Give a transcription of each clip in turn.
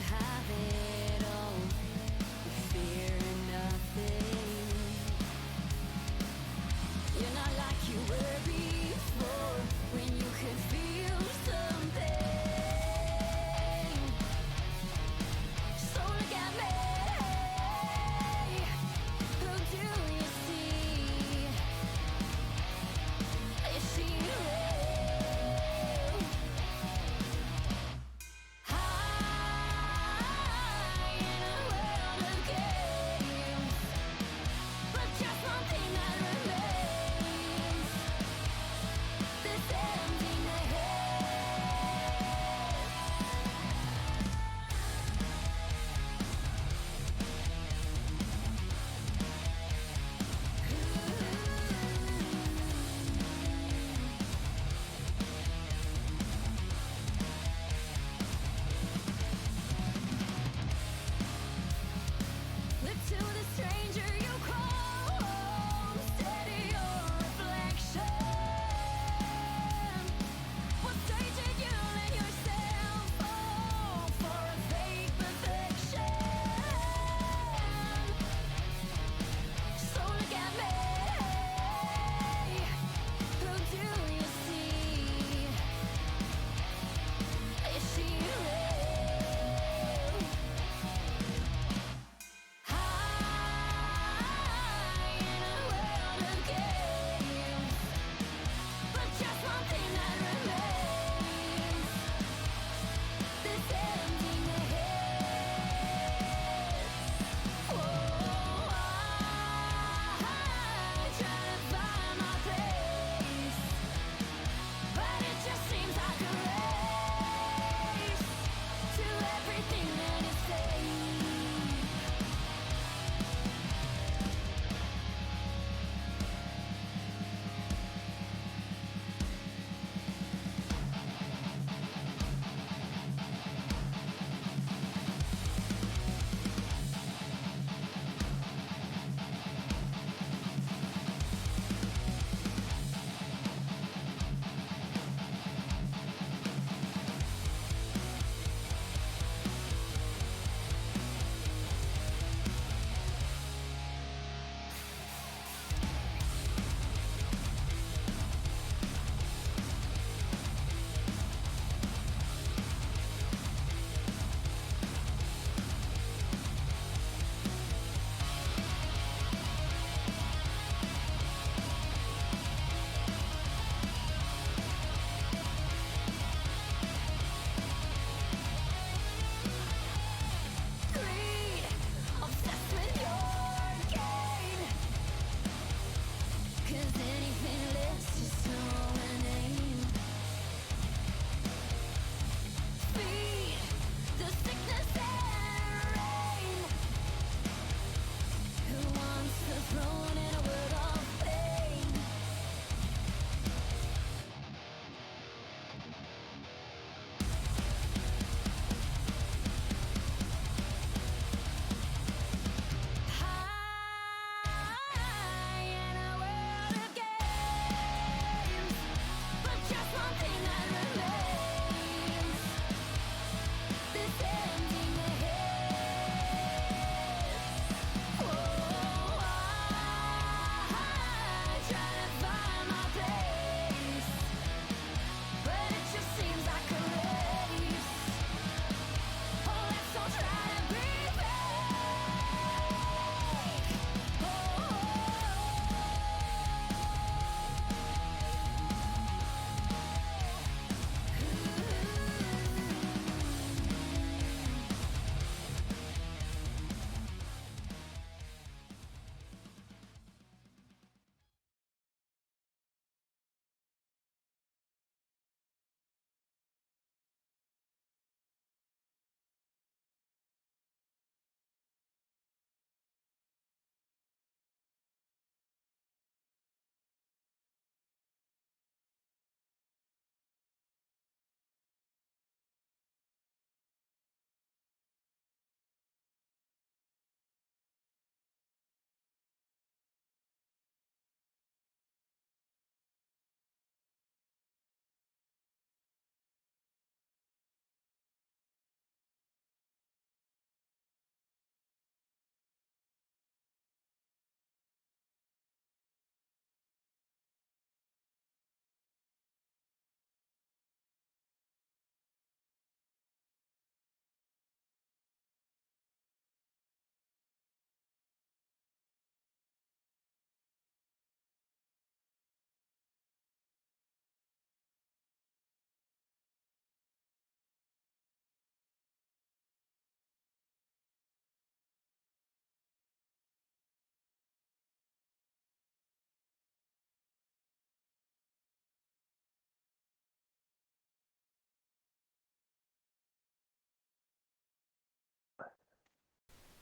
have it all, you fear nothing. You're not like you were before, when you could feel something. So look at me, who do you see? Is she real? High in a world of games, but just one thing that remains, this emptiness. Look to the stranger you call home, steady your reflection.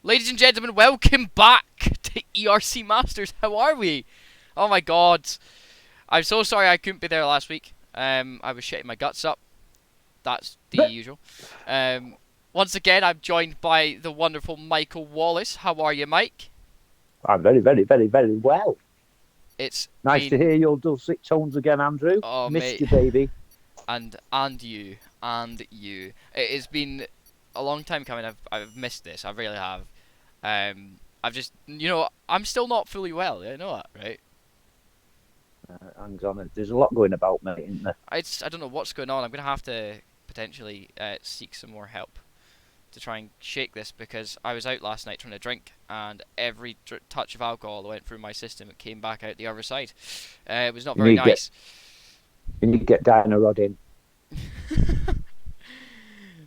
Ladies and gentlemen, welcome back to ERC Masters. How are we? Oh my god. I'm so sorry I couldn't be there last week. I was shitting my guts up. That's the But usual. Once again, I'm joined by the wonderful Michael Wallace. How are you, Mike? I'm very, very, very, very well. It's Nice to been, hear your dulcet tones again, Andrew. oh Missed mate, you, baby. and you. It's been a long time coming. I've missed this. I really have. I've just, I'm still not fully well. I know that, right? Hangs on it. There's a lot going about, mate, isn't there? I don't know what's going on. I'm gonna have to potentially seek some more help to try and shake this because I was out last night trying to drink, and every touch of alcohol that went through my system, it came back out the other side. It was not You very need to get nice. you need to get Diana Rod in.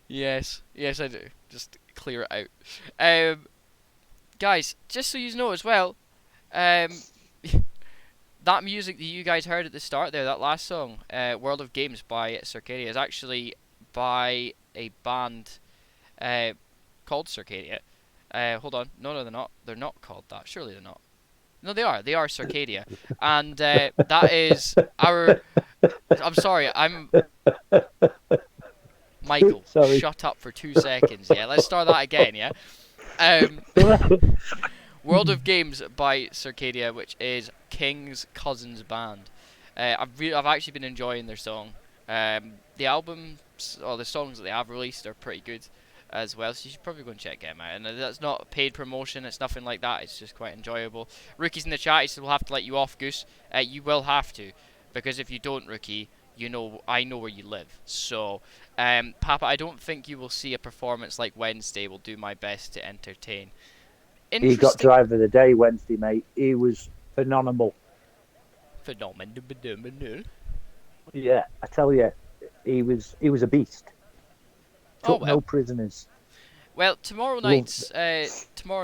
Yes, I do. Just clear it out. Um, Guys, just so you know as well, um, that music that you guys heard at the start there, that last song, "World of Games" by Circadia, is actually by a band uh, called Circadia. Hold on, no, they're not. They're not called that. Surely they're not. No, they are. They are Circadia, and that is our. I'm sorry. I'm Michael. Sorry. Shut up for 2 seconds. Yeah, let's start that again. Yeah. Um, World of Games by Circadia, which is King's cousin's band. I've actually been enjoying their song. The albums or the songs that they have released are pretty good as well, so you should probably go and check them out. And that's not a paid promotion; it's nothing like that. It's just quite enjoyable. Rookie's in the chat. He said we'll have to let you off, Goose. You will have to, because if you don't, Rookie, I know where you live. So, Papa, I don't think you will see a performance like Wednesday. Will do my best to entertain. He got Interesting. driver of the day Wednesday, mate. He was phenomenal. Phenomenal. Yeah, I tell you, he was a beast. Oh Took no well. prisoners. Well, Loved. tomorrow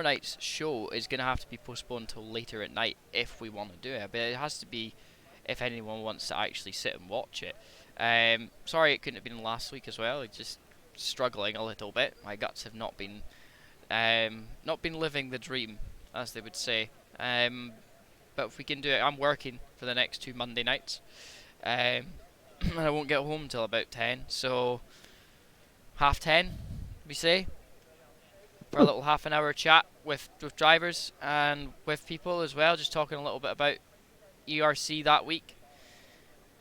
night's show is gonna have to be postponed till later at night if we want to do it. But it has to be if anyone wants to actually sit and watch it. Sorry it couldn't have been last week as well. It's just struggling a little bit. My guts have not been living the dream, as they would say. But if we can do it, I'm working for the next 2 Monday nights. And I won't get home till about 10, so 10:30, we say, for a little half an hour chat with drivers and with people as well, just talking a little bit about ERC that week.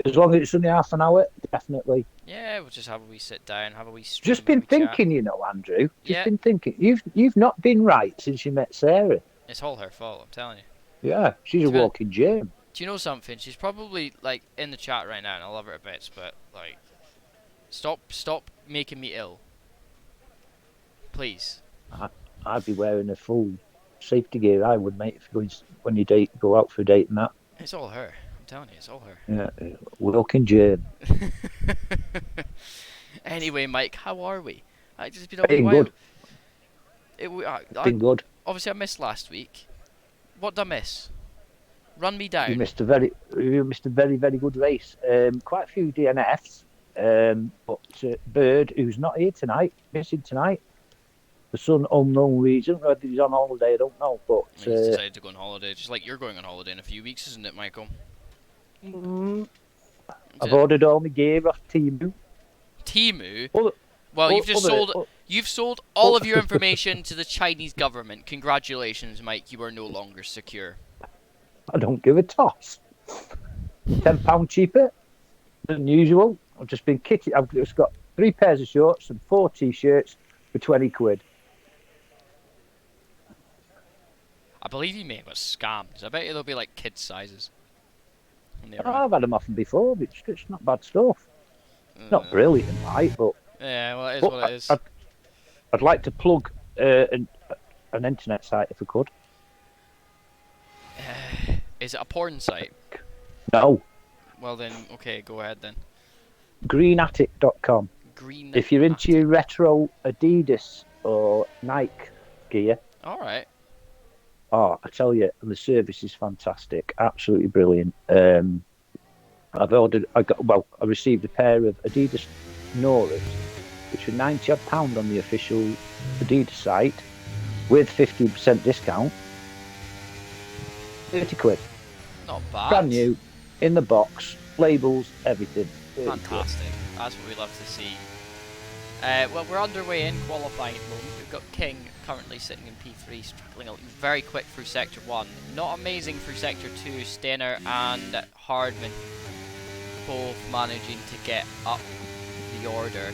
As long as it's only half an hour, definitely. Yeah, we'll just have a wee sit down, have a wee stream, Just have a been wee chat. thinking, Andrew. Just Yeah, been thinking. You've not been right since you met Sarah. it's all her fault, I'm telling you. Yeah, she's a To be, walking gym. do you know something? She's probably like in the chat right now, and I love her a bits, but like, stop making me ill, please. I, I'd be wearing a full safety gear. I would, mate, if you're going when you go out for a date and that. It's all her. I'm telling you, it's all her. Yeah, walking gym. Anyway, Mike, how are we? It's been a wee Been while. good. I Been good. obviously I missed last week. What did I miss? Run me You down. missed a very, very good race. Quite a few DNFs. But Bird, who's not here tonight, missing tonight for some unknown reason. Whether he's on holiday, I don't know. But He's decided to go on holiday, just like you're going on holiday in a few weeks, isn't it, Michael? mm, Is I've it ordered all my gear off Temu. Timu? Other, Well, you've just other, sold all of your information to the Chinese government. Congratulations, Mike. You are no longer secure. I don't give a toss. £10 cheaper than usual. I've just been kitted. I've just got 3 pairs of shorts and 4 t-shirts for 20 quid. I believe you may have got scammed. I bet you they'll be like kid sizes when they Oh, arrive. I've had them off them before, but it's not bad stuff. Not Uh, brilliant, right? But, yeah, well, it is but what it is. I'd like to plug an internet site if I could. Is it a porn site? No, Well then, okay, go ahead then. greenattic.com. Green. If you're into your retro Adidas or Nike gear, All right. oh, I tell you, the service is fantastic, absolutely brilliant. I received a pair of Adidas Noras, which were £90 on the official Adidas site, with 15% discount. 30 quid. Not bad. Brand new, in the box, labels, everything. 30 quid. Fantastic. That's what we love to see. Well, we're underway in qualifying at the moment. We've got King currently sitting in P3, struggling very quick through Sector 1. Not amazing through Sector 2. Steiner and Hardman both managing to get up the order.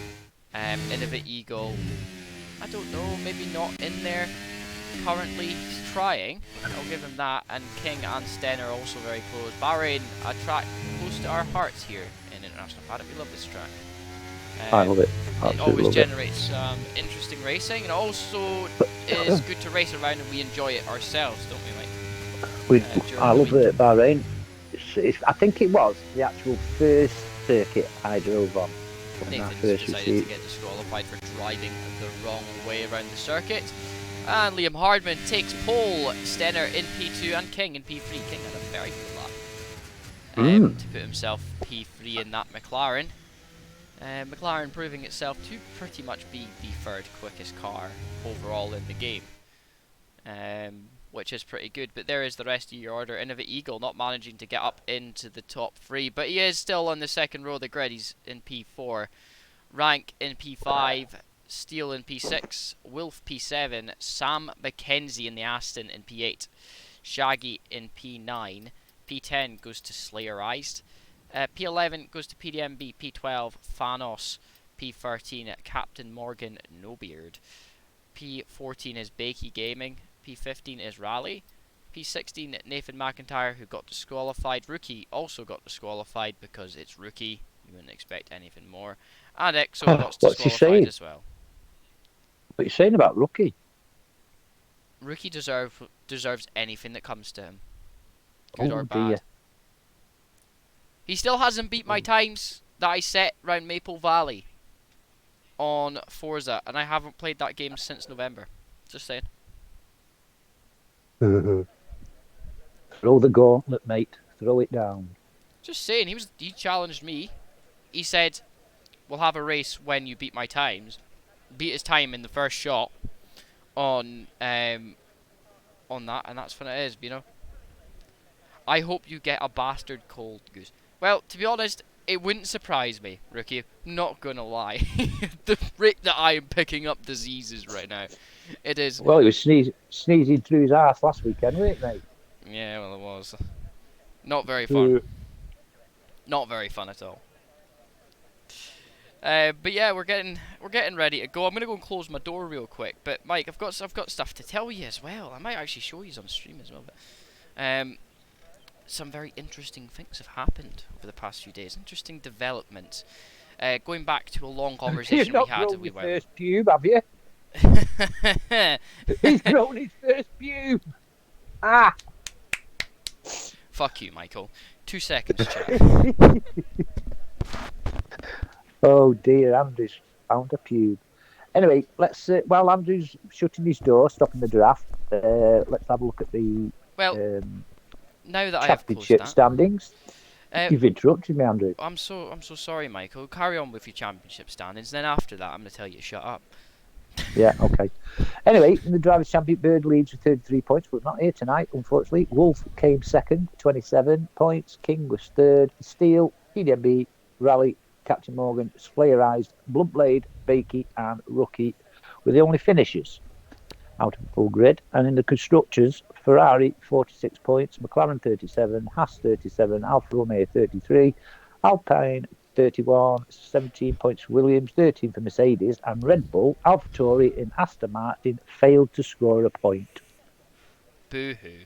Innovate Eagle, I don't know, maybe not in there currently. He's trying, I'll give him that. And King and Steiner are also very close. Bahrain, a track close to our hearts here in International Paddock. We love this track. I love it. It always generates interesting racing, and also is good to race around, and we enjoy it ourselves, don't we, Mike? I love it, Bahrain. I think it was the actual first circuit I drove on. Nathan's decided to get disqualified for driving the wrong way around the circuit. And Liam Hardman takes pole, Steiner in P2 and King in P3. King had a very good lap to put himself P3 in that McLaren. McLaren proving itself to pretty much be the third quickest car overall in the game, which is pretty good. But there is the rest of your order. Innovate Eagle not managing to get up into the top 3, but he is still on the second row of the grid. He's in P4, Rank in P5, Steele in P6, Wolf P7, Sam McKenzie in the Aston in P8, Shaggy in P9, P10 goes to Slayerized. P11 goes to PDMB, P12 Thanos, P13 Captain Morgan Nobeard, P14 is Bakey Gaming, P15 is Rally, P16 Nathan McIntyre, who got disqualified. Rookie also got disqualified because it's Rookie, you wouldn't expect anything more, and Exo got disqualified as well. What are you saying about Rookie? Rookie deserves anything that comes to him, good or bad. Dear. He still hasn't beat my times that I set round Maple Valley on Forza, and I haven't played that game since November. Just saying. Throw the gauntlet, mate. Throw it down. Just saying. He challenged me. He said, "We'll have a race when you beat my times." Beat his time in the first shot on that, and that's what it is, you know. I hope you get a bastard cold, Goose. Well, to be honest, it wouldn't surprise me, Rookie. Not gonna lie. The rate that I am picking up diseases right now, it is. Well, he was sneezing through his ass last weekend, wasn't it, mate? Yeah, well, it was. Not very fun. Not very fun at all. But yeah, we're getting ready to go. I'm gonna go and close my door real quick. But Mike, I've got stuff to tell you as well. I might actually show you on stream as well. But some very interesting things have happened over the past few days. Interesting developments. Going back to a long conversation we had. You've not grown your first pube, have you? He's grown his first pube. Ah! Fuck you, Michael. 2 seconds, chat. Oh dear, Andrew's found a pube. Anyway, let's. While Andrew's shutting his door, stopping the draft, let's have a look at the. Well. Now that I have closed that, standings. You've interrupted me, Andrew. I'm so sorry, Michael. Carry on with your championship standings. Then after that, I'm going to tell you to shut up. Yeah, okay. Anyway, in the Drivers' Championship, Bird leads with 33 points, but not here tonight, unfortunately. Wolf came second, 27 points. King was third. Steele, PDMB, Rally, Captain Morgan, Slayerized, Bluntblade, Bakey, and Rookie were the only finishers out of the full grid. And in the constructors, Ferrari 46 points, McLaren 37, Haas 37, Alfa Romeo 33, Alpine 31, 17 points for Williams, 13 for Mercedes, and Red Bull, AlphaTauri and Aston Martin failed to score a point. Boo-hoo.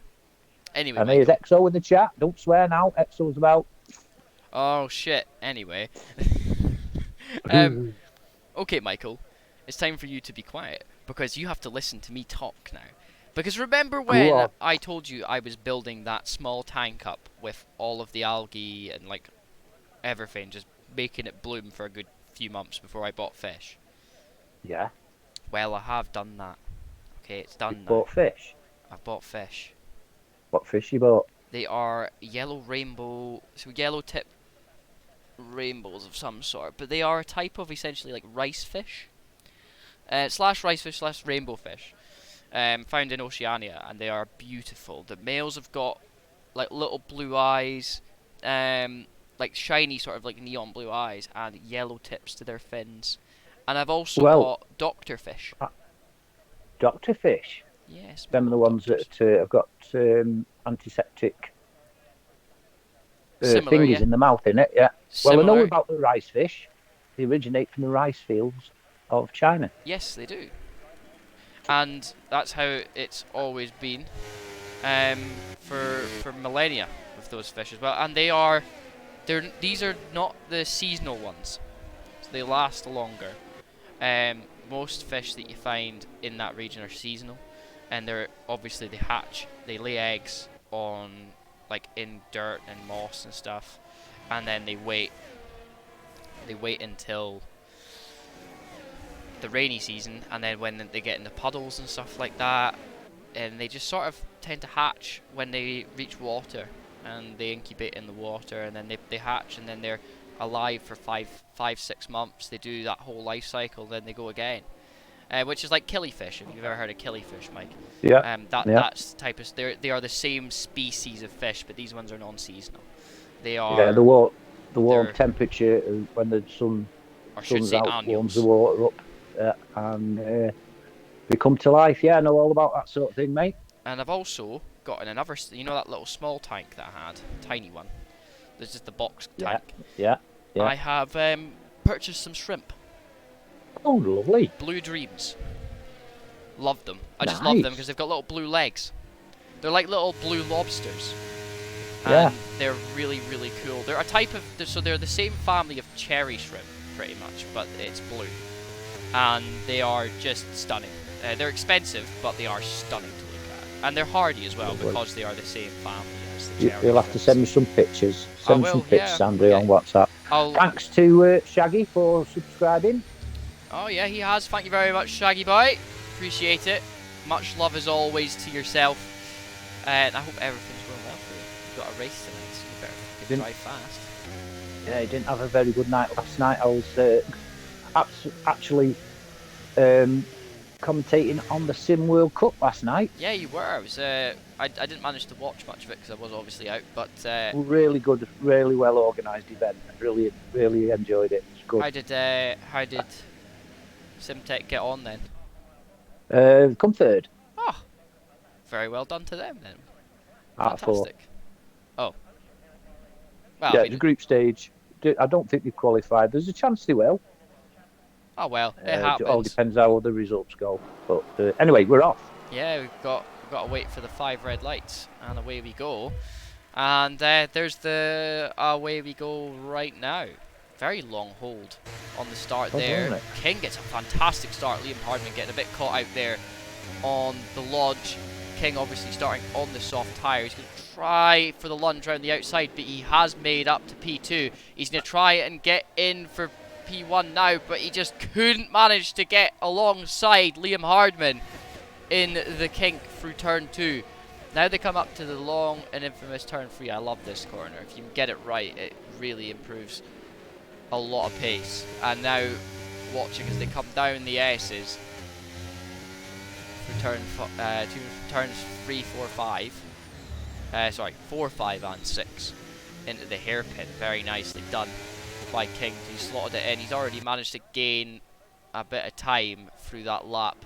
Anyway, and there's Exo in the chat. Don't swear now. Exo's about. Oh shit. Anyway. Okay, Michael. It's time for you to be quiet, because you have to listen to me talk now. Because remember when I told you I was building that small tank up with all of the algae and like everything, just making it bloom for a good few months before I bought fish? Yeah. Well, I have done that. Okay, it's done now. Bought fish? I've bought fish. What fish you bought? They are yellow tip rainbows of some sort, but they are a type of essentially like rice fish. Slash rice fish slash rainbow fish. found in Oceania, and they are beautiful. The males have got like little blue eyes, like shiny sort of like neon blue eyes, and yellow tips to their fins. And I've also Well, got doctor fish. Doctor fish. Yes, Them are the ones that have got antiseptic similar, fingers yeah. in the mouth, in it. Yeah. Similar. Well, I know about the rice fish. They originate from the rice fields of China. Yes, they do. And that's how it's always been, for millennia with those fish as well. And these are not the seasonal ones, so they last longer. Most fish that you find in that region are seasonal, and they hatch, they lay eggs on like in dirt and moss and stuff, and then they wait until the rainy season, and then when they get into puddles and stuff like that, and they just sort of tend to hatch when they reach water, and they incubate in the water, and then they hatch, and then they're alive for 5-6 months. They do that whole life cycle, then they go again, which is like killifish. If you've ever heard of killifish, Mike. Yeah. That's the type of they are the same species of fish, but these ones are non-seasonal. They are Yeah, the warm temperature when the sun's out warms the water up, and they come to life. Yeah, I know all about that sort of thing, mate. And I've also got in another, that little small tank that I had, tiny one. There's just the box tank. Yeah. I have purchased some shrimp. Oh, lovely. Blue Dreams. Love them. I just love them because they've got little blue legs. They're like little blue lobsters. Yeah. And they're really, really cool. They're a type of, so they're the same family of cherry shrimp, pretty much, but it's blue. And they are just stunning. They're expensive, but they are stunning to look at. And they're hardy as well, because they are the same family as the cherry You'll have to send me some pictures. Send me some pics, Andrew, on WhatsApp. Thanks to Shaggy for subscribing. Oh yeah, he has. Thank you very much, Shaggy Boy. Appreciate it. Much love as always to yourself. And I hope everything's going well for you. You've got a race tonight, so you better drive fast. Yeah, he didn't have a very good night last night. I was actually commentating on the Sim World Cup last night. Yeah, you were. I didn't manage to watch much of it because I was obviously out, but really good, really well organised event. Really enjoyed it. It was good. How did Simtech get on then? Come third. Oh, very well done to them then. Out of 4. Oh. Well, yeah, the group stage. I don't think they qualified. There's a chance they will. Oh well, it happens. It all depends how the results go. But anyway, we're off. Yeah, we've got to wait for the 5 red lights, and away we go. And there's the away we go right now. Very long hold on the start there. King gets a fantastic start. Liam Hardman getting a bit caught out there on the lodge. King obviously starting on the soft tyre. He's going to try for the lunge around the outside, but he has made up to P2. He's going to try and get in for P1 now, but he just couldn't manage to get alongside Liam Hardman in the kink through turn 2. Now they come up to the long and infamous turn 3. I love this corner. If you can get it right, it really improves a lot of pace. And now watching as they come down the S's through turns 3, 4, 5. 4, 5 and 6 into the hairpin. Very nicely done by King. He slotted it in. He's already managed to gain a bit of time through that lap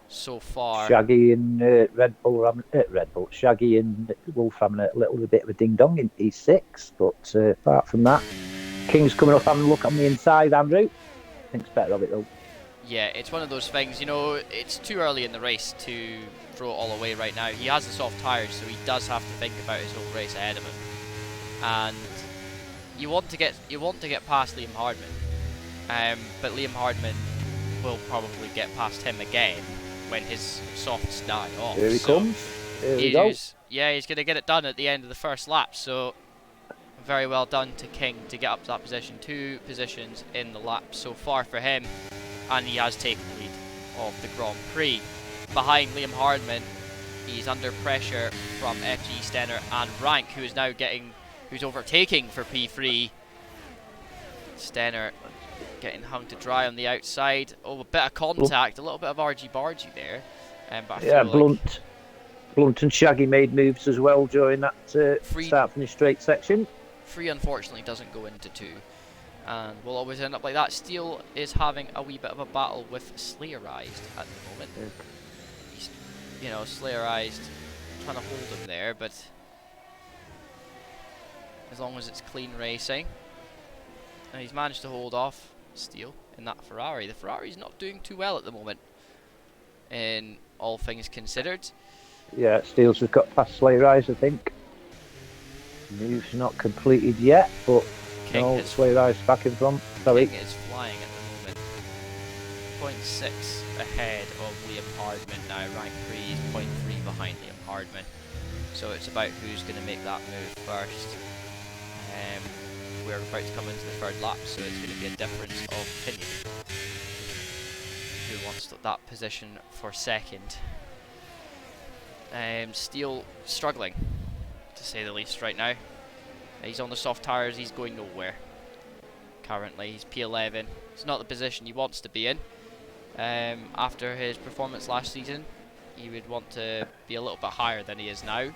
so far. Shaggy and Shaggy and Wolf having a little bit of a ding dong in P6, but apart from that, King's coming up having a look on the inside. Andrew thinks better of it though. Yeah, it's one of those things, it's too early in the race to throw it all away right now. He has the soft tyres, so he does have to think about his whole race ahead of him. And you want to get past Liam Hardman, but Liam Hardman will probably get past him again when his softs die off. Here he comes. Here we go. Yeah, he's going to get it done at the end of the first lap, so very well done to King to get up to that position. 2 positions in the lap so far for him, and he has taken the lead of the Grand Prix. Behind Liam Hardman, he's under pressure from FG Stenner and Rank, who's overtaking for P3. Stenner getting hung to dry on the outside. Oh, a bit of contact, a little bit of argy-bargy there. But I Yeah, feel like Blunt and Shaggy made moves as well during that Free- start-finish straight section. 3 unfortunately doesn't go into 2. And we'll always end up like that. Steel is having a wee bit of a battle with Slayerized at the moment. He's, Slayerized trying to hold him there, but as long as it's clean racing. And he's managed to hold off Steel in that Ferrari. The Ferrari's not doing too well at the moment, in all things considered. Yeah, Steele's just got past Slayer-Eyes, I think. Move's not completed yet, but King no, Slayer-Eyes back in front. Sorry. King is flying at the moment. 0.6 ahead of Liam Hardman now. Rank 3 is 0.3 behind Liam Hardman. So it's about who's going to make that move first. We're about to come into the third lap, so it's going to be a difference of opinion. Who wants that position for second? Steele struggling, to say the least, right now. He's on the soft tyres, he's going nowhere. Currently, he's P11. It's not the position he wants to be in. After his performance last season, he would want to be a little bit higher than he is now.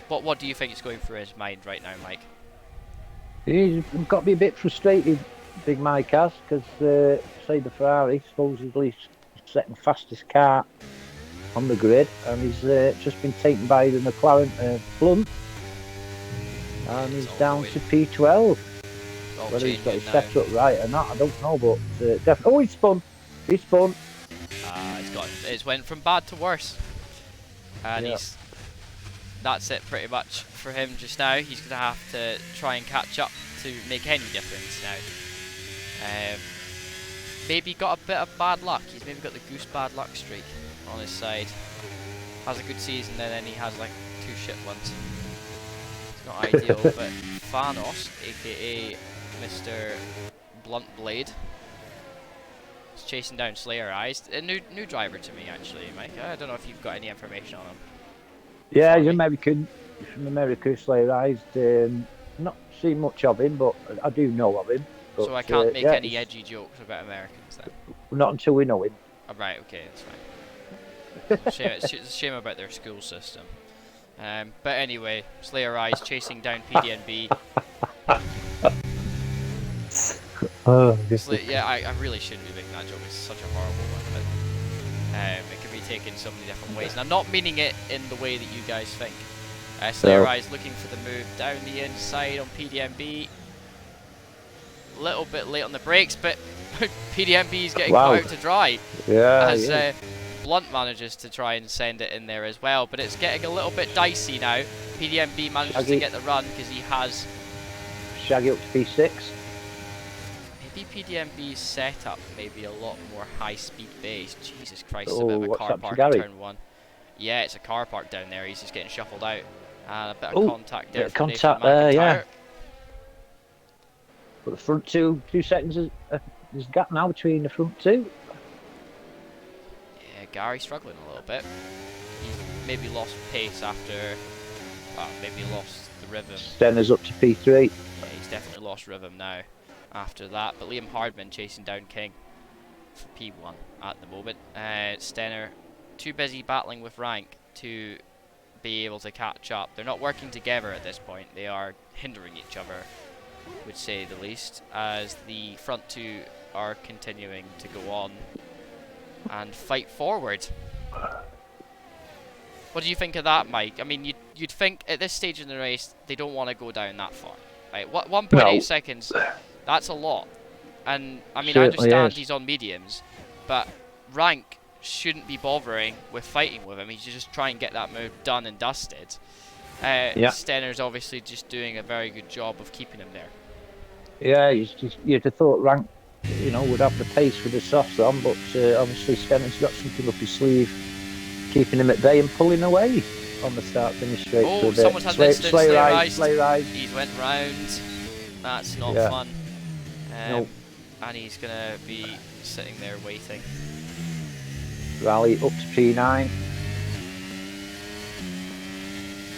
But what do you think is going through his mind right now, Mike? He's got to be a bit frustrated, Big Mike has, because say the Ferrari supposedly second fastest car on the grid, and he's just been taken by the McLaren Blunt, and he's down to P12. Whether he's got his setup right or not, I don't know, but definitely. Oh, he's spun. He's spun. It's went from bad to worse, and Yeah. that's it pretty much for him just now. He's going to have to try and catch up to make any difference now. Maybe got a bit of bad luck. He's maybe got the goose bad luck streak on his side. Has a good season, and then he has like 2 shit ones. It's not ideal, but Thanos, aka Mr. Blunt Blade, is chasing down Slayer-Eyes. A new driver to me, actually, Mike. I don't know if you've got any information on him. Yeah, he's American. He's from America, Slayer-Eyes. Not seen much of him, but I do know of him. But, so I can't make any edgy jokes about Americans then? Not until we know him. Oh, right, okay, that's fine. It's a shame about their school system. But anyway, Slayer-Eyes chasing down PDNB. Yeah, I really shouldn't be making that joke. It's such a horrible one, but it can be taken so many different ways. And I'm not meaning it in the way that you guys think. Slayer-Eyes looking for the move down the inside on PDNB. A little bit late on the brakes, but PDNB is getting caught out to dry. Yeah. As Blunt manages to try and send it in there as well, but it's getting a little bit dicey now. PDNB manages to get the run because he has Shaggy up to P6. maybe PDNB's setup maybe a lot more high-speed based. Jesus Christ, it's a bit of a car park in turn 1. Yeah, it's a car park down there. He's just getting shuffled out. And a bit of contact there. Contact there, yeah. But the front two seconds there's a gap now between the front two. Yeah, Gary's struggling a little bit. He's maybe lost pace after, maybe lost the rhythm. Stenner's up to P3. Yeah, he's definitely lost rhythm now after that. But Liam Hardman chasing down King for P1 at the moment. Stenner too busy battling with Rank to be able to catch up. They're not working together at this point. They are hindering each other, would say the least, as the front two are continuing to go on and fight forward. What do you think of that, Mike? I mean, you'd think at this stage in the race they don't want to go down that far, right? 1.8 seconds, that's a lot. And I mean, I understand he's on mediums, but Rank shouldn't be bothering with fighting with him. He should just try and get that move done and dusted. Stenner's obviously just doing a very good job of keeping him there. Yeah, you'd have thought Rank, would have the pace with the softs on, but obviously Stenner's got something up his sleeve, keeping him at bay and pulling away on the start-finish straight. Oh, someone's had this Slayer-Eyes. He's went round. That's not fun. Nope. And he's going to be sitting there waiting. Rally up to P9.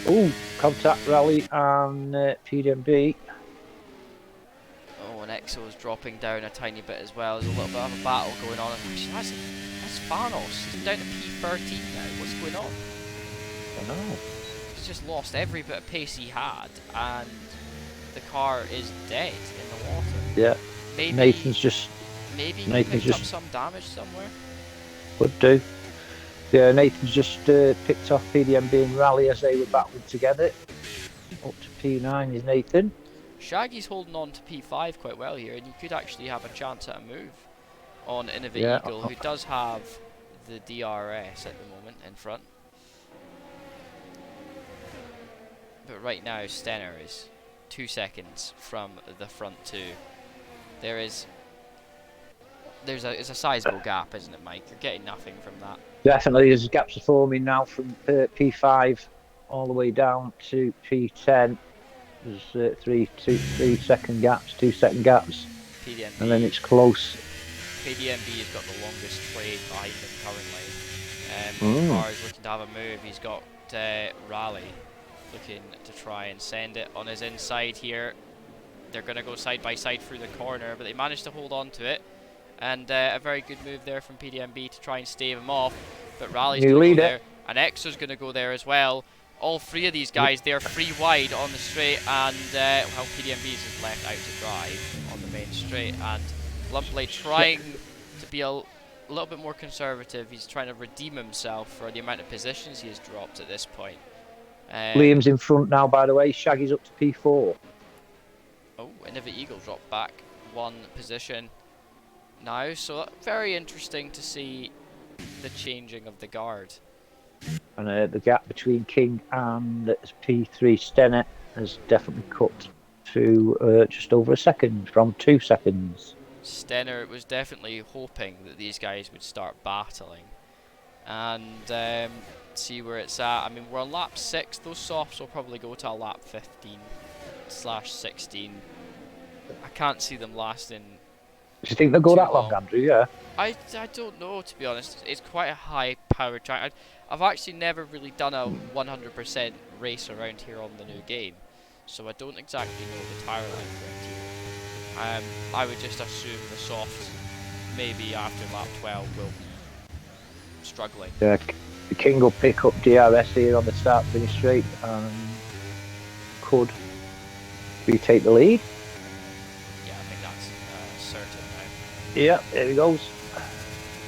Oh, contact Rally and PDNB. Oh, and Exo's dropping down a tiny bit as well. There's a little bit of a battle going on. Actually, that's Where's Fanos? He's down to P13 now. What's going on? I don't know. He's just lost every bit of pace he had, and the car is dead in the water. Yeah. Maybe Nathan's he picked up just some damage somewhere. would do. Yeah, Nathan's just picked off PDMB and Rally as they were battling together. Up to P9 is Nathan. Shaggy's holding on to P5 quite well here, and you could actually have a chance at a move on Innova Yeah. Eagle, who does have the DRS at the moment in front. But right now, Stenner is 2 seconds from the front two. There's a sizable gap, isn't it, Mike? You're getting nothing from that. Definitely, there's gaps are forming now from P5 all the way down to P10. There's 2 second gaps. PDMB. And then it's close. PDMB has got the longest trade behind him currently. The car is looking to have a move. He's got Rally looking to try and send it on his inside here. They're going to go side by side through the corner, but they managed to hold on to it. And a very good move there from PDMB to try and stave him off. But Rally's going to go there, and Exo's going to go there as well. All three of these guys, they're free wide on the straight, and well, PDMB's is left out to dry on the main straight. And Lumpley trying to be a little bit more conservative. He's trying to redeem himself for the amount of positions he has dropped at this point. Liam's in front now, by the way. Shaggy's up to P4. Oh, Innova Eagle dropped back 1 position now, so very interesting to see the changing of the guard. And the gap between King and P3 Stenner has definitely cut to just over a second, from 2 seconds. Stenner was definitely hoping that these guys would start battling and see where it's at. I mean, we're on lap 6. Those softs will probably go to a lap 15/16. I can't see them lasting. Do you think they'll go that long, Andrew? Yeah. I don't know, to be honest. It's quite a high powered track. I've actually never really done a 100% race around here on the new game, so I don't exactly know the tyre life around here. I would just assume the softs maybe after lap 12 will be struggling. Yeah, the King will pick up DRS here on the start finish straight and could retake the lead. Yeah, I think that's certain now. Yeah, there he goes.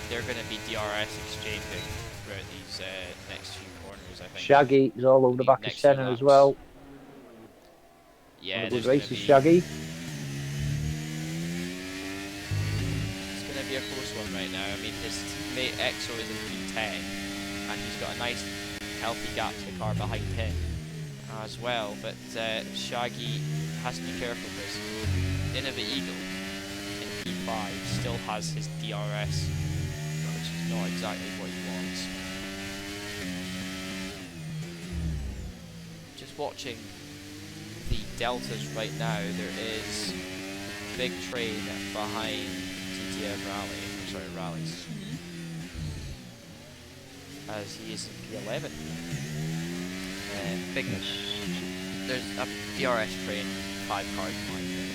They're going to be DRS exchanging throughout these next few corners, I think. Shaggy is all over the back of Stenner as well. Yeah, good race is Shaggy. It's going to be a close one right now. I mean, his teammate Exo is in P10, and he's got a nice, healthy gap to the car behind him as well. But Shaggy has to be careful because Innova Eagle in P5 still has his DRS, which is not exactly what he wants. Just watching the deltas right now, there is big train behind TTM Rallies, as he is in P11. There's a DRS train 5 cars behind him.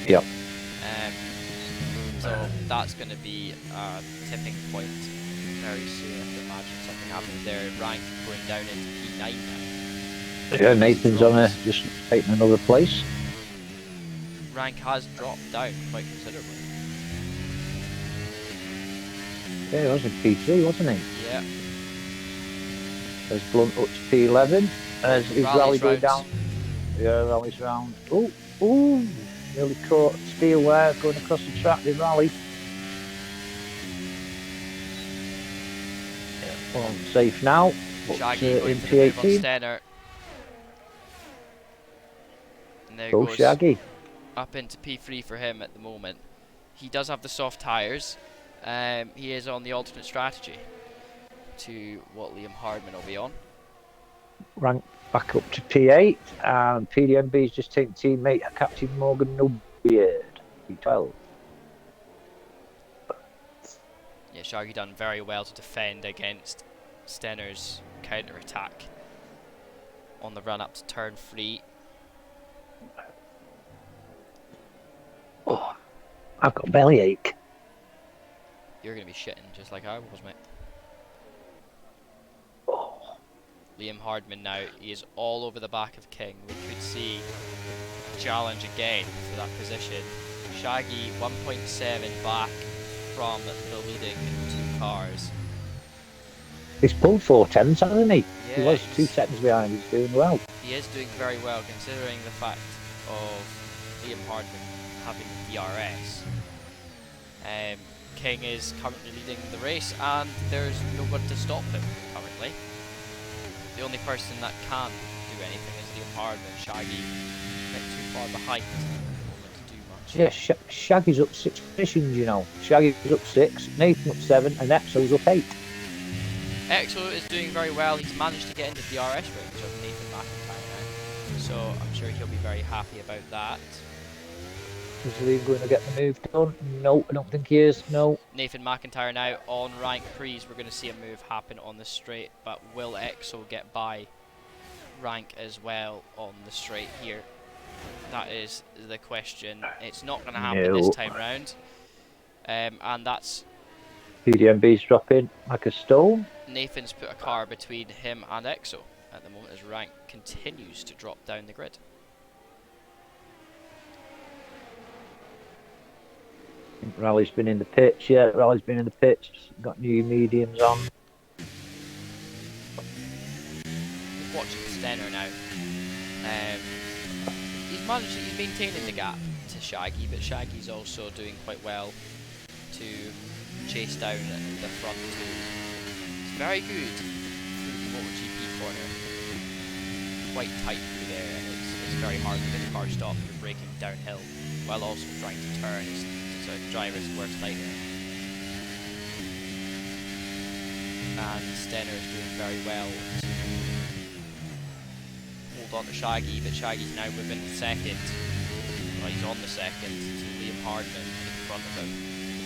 Yep. So that's going to be a tipping point very soon. I can imagine something happening there. Rank going down into P9 now. Yeah, Nathan's on just taking another place. Rank has dropped down quite considerably. Yeah, he was in P3, wasn't he? Yeah. There's Blunt up to P11. As his rally going down. rounds. Yeah, rally's round. Ooh, nearly caught steel wire going across the track with Rally. Yeah, well, safe now. Shaggy going in for the move on P18. Stenner. And there Go goes Shaggy. up into P3 for him at the moment. He does have the soft tyres. He is on the alternate strategy to what Liam Hardman will be on. Rank back up to P8, and PDMB's just taken teammate Captain Morgan Nubeard, P12. Yeah, Shaggy done very well to defend against Stenner's counter attack on the run up to turn 3. Oh, I've got bellyache. You're going to be shitting just like I was, mate. Oh, Liam Hardman now, he is all over the back of King. We could see a challenge again for that position. Shaggy 1.7 back from the leading 2 cars. he's pulled 4 tenths, hasn't he? Yeah, He was 2 seconds behind. He's doing well. he is doing very well considering the fact of Liam Hardman having the DRS. King is currently leading the race and there's no one to stop him currently. The only person that can do anything is Liam Hardman. Shaggy a bit too far behind at the moment to do much. Yeah, Shaggy's up 6 positions, you know. Shaggy's up 6, Nathan up 7, and Exo's up 8. Exo is doing very well. He's managed to get into the DRS range of Nathan McIntyre now, so I'm sure he'll be very happy about that. Is Liam going to get the move done? No, I don't think he is. No. Nathan McIntyre now on rank Prees. We're going to see a move happen on the straight, but will Exo get by rank as well on the straight here? That is the question. It's not going to happen this time round. And that's PDMB's dropping like a stone. Nathan's put a car between him and Exo at the moment as rank continues to drop down the grid. Rally's been in the pits. Yeah, Rally's been in the pits. Got new mediums on. Watching Stenner now. He's maintaining the gap to Shaggy, but Shaggy's also doing quite well to chase down the front two. It's very good through the MotoGP corner. Quite tight through there, and it's very hard to get the car stopped. You're braking downhill while also trying to turn. It's a driver's worst nightmare. And Stenner is doing very well to hold on to Shaggy, but Shaggy's now moving second. Well, he's on the second to Liam Hardman in front of him.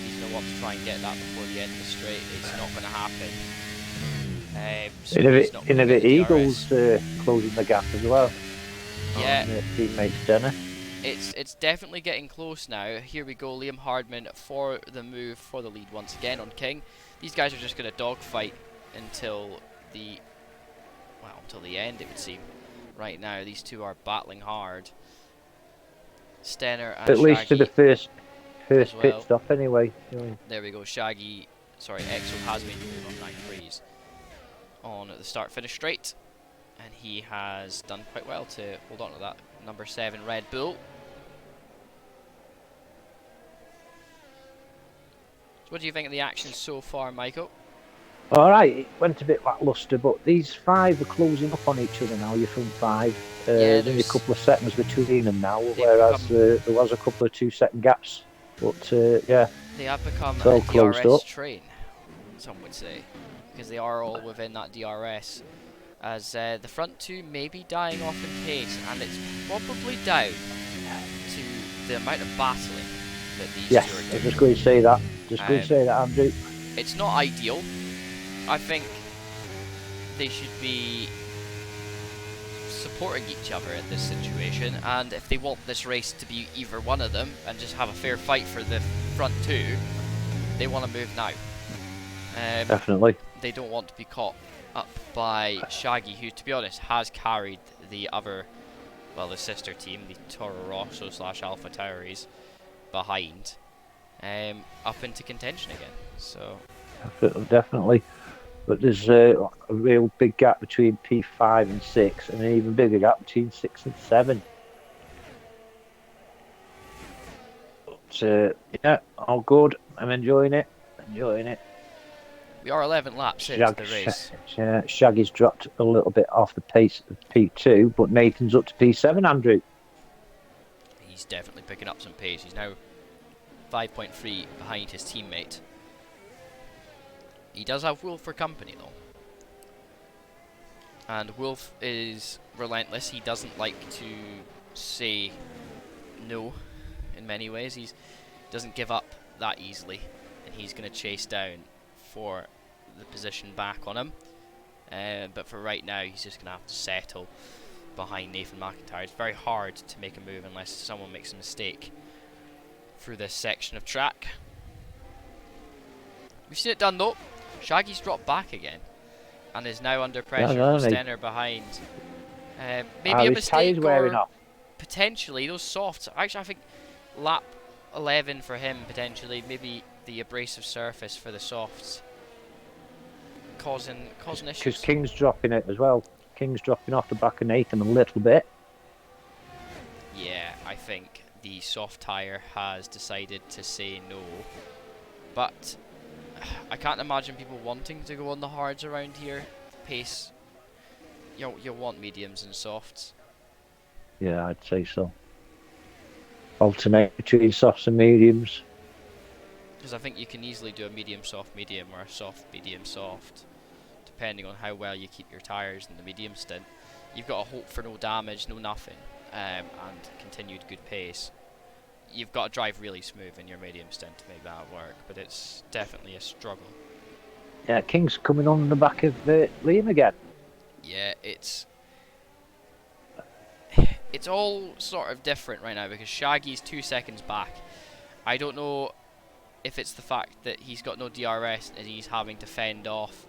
He's going to want to try and get that before the end of the straight. It's not going to happen. So Innovate Eagles closing the gap as well. Yeah. Teammate Stenner. It's definitely getting close now. Here we go, Liam Hardman for the move for the lead once again on King. These guys are just going to dogfight until the end, it would seem. Right now, these two are battling hard. Stenner and At least to the first well. pit stop anyway. There we go, Shaggy. Sorry, Exo has been moving on 9 degrees on the start-finish straight, and he has done quite well to hold on to that number 7 Red Bull. So what do you think of the action so far, Michael? Alright, it went a bit lacklustre, but these 5 are closing up on each other now. You're from 5. Yeah, there's only a couple of seconds between them now, whereas there was a couple of 2-second gaps. But yeah, they have become a DRS up. train, some would say, because they are all within that DRS. As the front two may be dying off in pace, and it's probably down to the amount of battling that these two are doing. I was just going to say that. Going to say that, Andrew. It's not ideal. I think they should be supporting each other in this situation, and if they want this race to be either one of them and just have a fair fight for the front two, they want to move now. Definitely. They don't want to be caught up by Shaggy, who, to be honest, has carried the other, well, the sister team, the Toro Rosso / Alpha Tauris, behind, up into contention again. So definitely. But there's a real big gap between P5 and 6, and an even bigger gap between 6 and 7. But yeah, all good. I'm enjoying it. we are 11 laps into the race. Shaggy's dropped a little bit off the pace of P2, but Nathan's up to P7, Andrew. He's definitely picking up some pace. He's now 5.3 behind his teammate. He does have Wolf for company though. And Wolf is relentless. He doesn't like to say no in many ways. He doesn't give up that easily, and he's going to chase down for the position back on him. But for right now, he's just going to have to settle behind Nathan McIntyre. It's very hard to make a move unless someone makes a mistake through this section of track. We've seen it done though. Shaggy's dropped back again and is now under pressure Yeah, from no, Stenner behind. Maybe a his mistake tyres wearing or off. potentially those softs. Actually, I think lap 11 for him potentially. Maybe the abrasive surface for the softs causing Because issues. King's dropping it as well. King's dropping off the back of Nathan a little bit. Yeah, I think the soft tyre has decided to say no. But I can't imagine people wanting to go on the hards around here. Pace, you'll want mediums and softs. Yeah, I'd say so. Alternate between softs and mediums. Because I think you can easily do a medium soft medium or a soft medium soft, depending on how well you keep your tyres in the medium stint. You've got to hope for no damage, no nothing, and continued good pace. You've got to drive really smooth in your medium stint to make that work, but it's definitely a struggle. Yeah, King's coming on the back of Liam again. Yeah, it's all sort of different right now because Shaggy's 2 seconds back. I don't know if it's the fact that he's got no DRS and he's having to fend off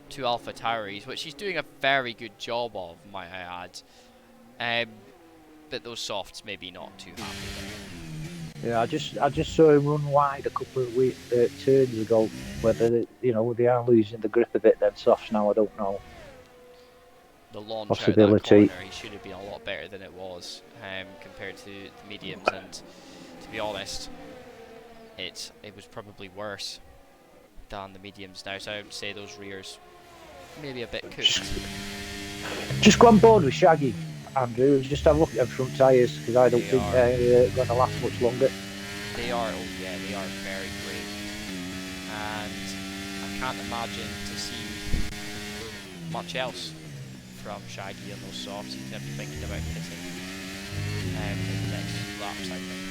two Alpha Tauris, which he's doing a very good job of, might I add. But those softs maybe not too happy there. Yeah, I just saw him run wide a couple of turns ago. Whether they are losing the grip a bit, then softs now, I don't know. The launch Possibility. out of that corner, he should have been a lot better than it was compared to the mediums, and to be honest, it was probably worse than the mediums now, so I would say those rears maybe a bit cooked. Just go on board with Shaggy, Andrew. Just have a look at them front tyres because I don't think they're going to last much longer. They are, oh yeah, they are very great, and I can't imagine to see much else from Shaggy on those softs. He's going to be thinking about hitting in the next laps, I think.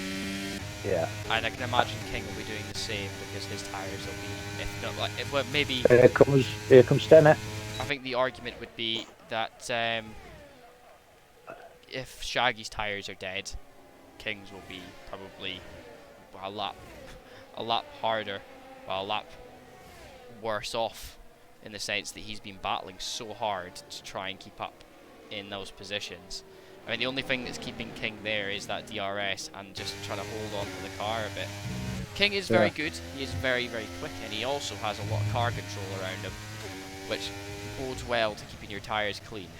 Yeah. And I can imagine King will be doing the same because his tyres will be, if not like, if well, maybe. Here comes Stenner. I think the argument would be that if Shaggy's tyres are dead, King's will be probably a lap harder, well, a lap worse off, in the sense that he's been battling so hard to try and keep up in those positions. I mean, the only thing that's keeping King there is that DRS and just trying to hold on to the car a bit. King is very good, he is very, very quick, and he also has a lot of car control around him, which bodes well to keeping your tyres clean.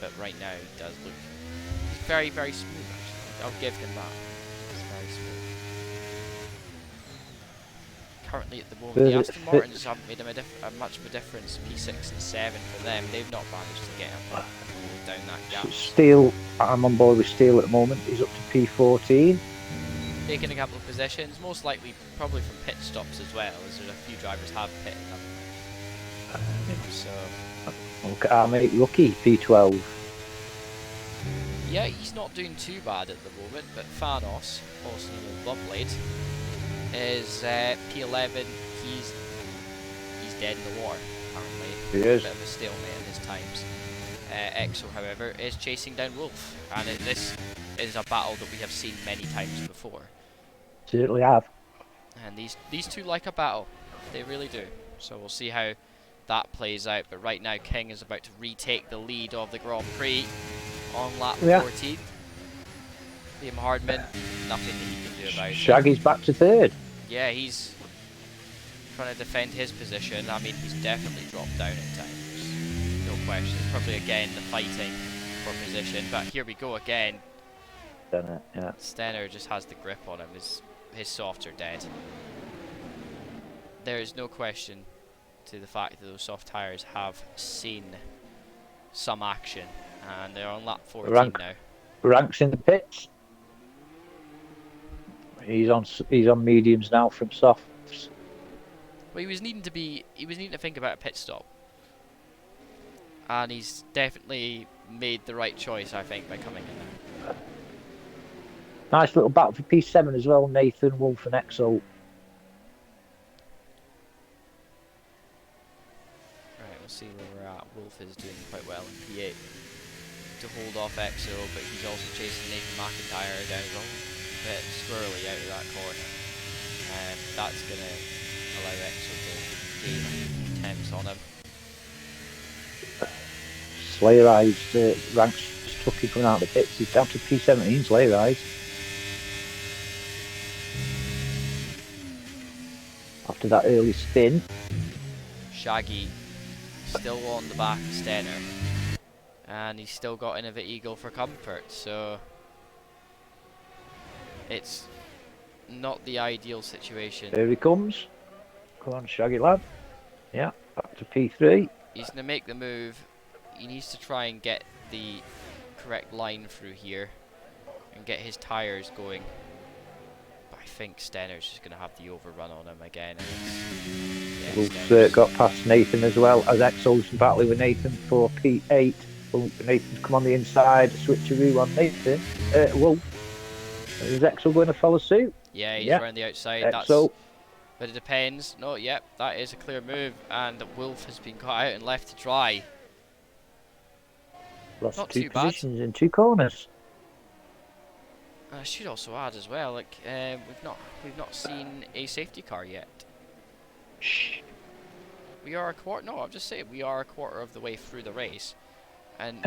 But right now it does look very, very smooth, actually. I'll give him that. It's very smooth. Currently at the moment, the Aston Martins haven't made much of a difference. P6 and 7 for them. They've not managed to get him down that gap. Steele, I'm on board with Steele at the moment. He's up to P14. Taking a couple of positions, most likely probably from pit stops as well, as there's a few drivers have pitted them. So Look at our mate Rookie, P12. yeah, he's not doing too bad at the moment, but Thanos, also known as Bumblade, is P11. He's dead in the war, apparently. He is. A bit of a stalemate in his times. Exo, however, is chasing down Wolf, and this is a battle that we have seen many times before. Certainly have. And these two like a battle, they really do. So we'll see how that plays out. But right now, King is about to retake the lead of the Grand Prix on lap 14. Liam Hardman, nothing that he can do about it. Shaggy's back to third. Yeah, he's trying to defend his position. I mean, he's definitely dropped down at times. No question. Probably again the fighting for position. But here we go again. Stenner just has the grip on him. His softs are dead. There is no question to the fact that those soft tyres have seen some action, and they're on lap 14 now. Ranks in the pits. He's on mediums now from softs. Well, he was needing to think about a pit stop, and he's definitely made the right choice, I think, by coming in there. Nice little battle for P7 as well. Nathan, Wolf, and Exo. See where we're at. Wolf is doing quite well in P8 to hold off Exo, but he's also chasing Nathan McIntyre down a bit squirrely out of that corner. That's going to allow Exo to gain temps on him. Slayer Eyes ranks stuck him coming out of the pits. He's down to P17, Slayer Eyes. After that early spin. Shaggy still on the back of Stenner. And he's still got Innova Eagle for comfort, so it's not the ideal situation. Here he comes. Come on, Shaggy lad. Yeah, back to P3. He's going to make the move. He needs to try and get the correct line through here and get his tyres going. But I think Stenner's just going to have the overrun on him again. And We've got past Nathan as well, as Exo's battling with Nathan for P8. Nathan's come on the inside, switcheroo on Nathan. Wolf. Is Exo going to follow suit? yeah, he's around the outside. Exo. But it depends. No, yep, that is a clear move. And Wolf has been caught out and left to dry. Lost Not two too bad. positions in 2 corners. I should also add as well, like we've not seen a safety car yet. Shh. We are a quarter. No, I'm just saying we are a quarter of the way through the race, and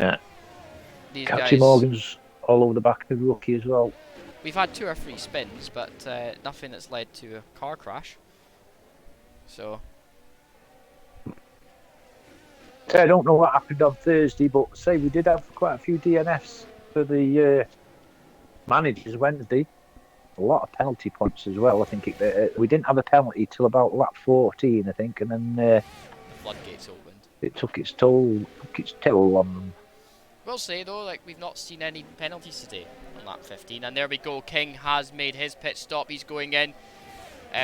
these Captain guys. Morgan's all over the back of the rookie as well. We've had 2 or 3 spins, but nothing that's led to a car crash. So. I don't know what happened on Thursday, but say we did have quite a few DNFs for the managers Wednesday. A lot of penalty points as well. I think we didn't have a penalty till about lap 14, I think, and then The floodgates opened. it took its toll on them. We'll say though, like we've not seen any penalties today on lap 15, and there we go. King has made his pit stop. He's going in.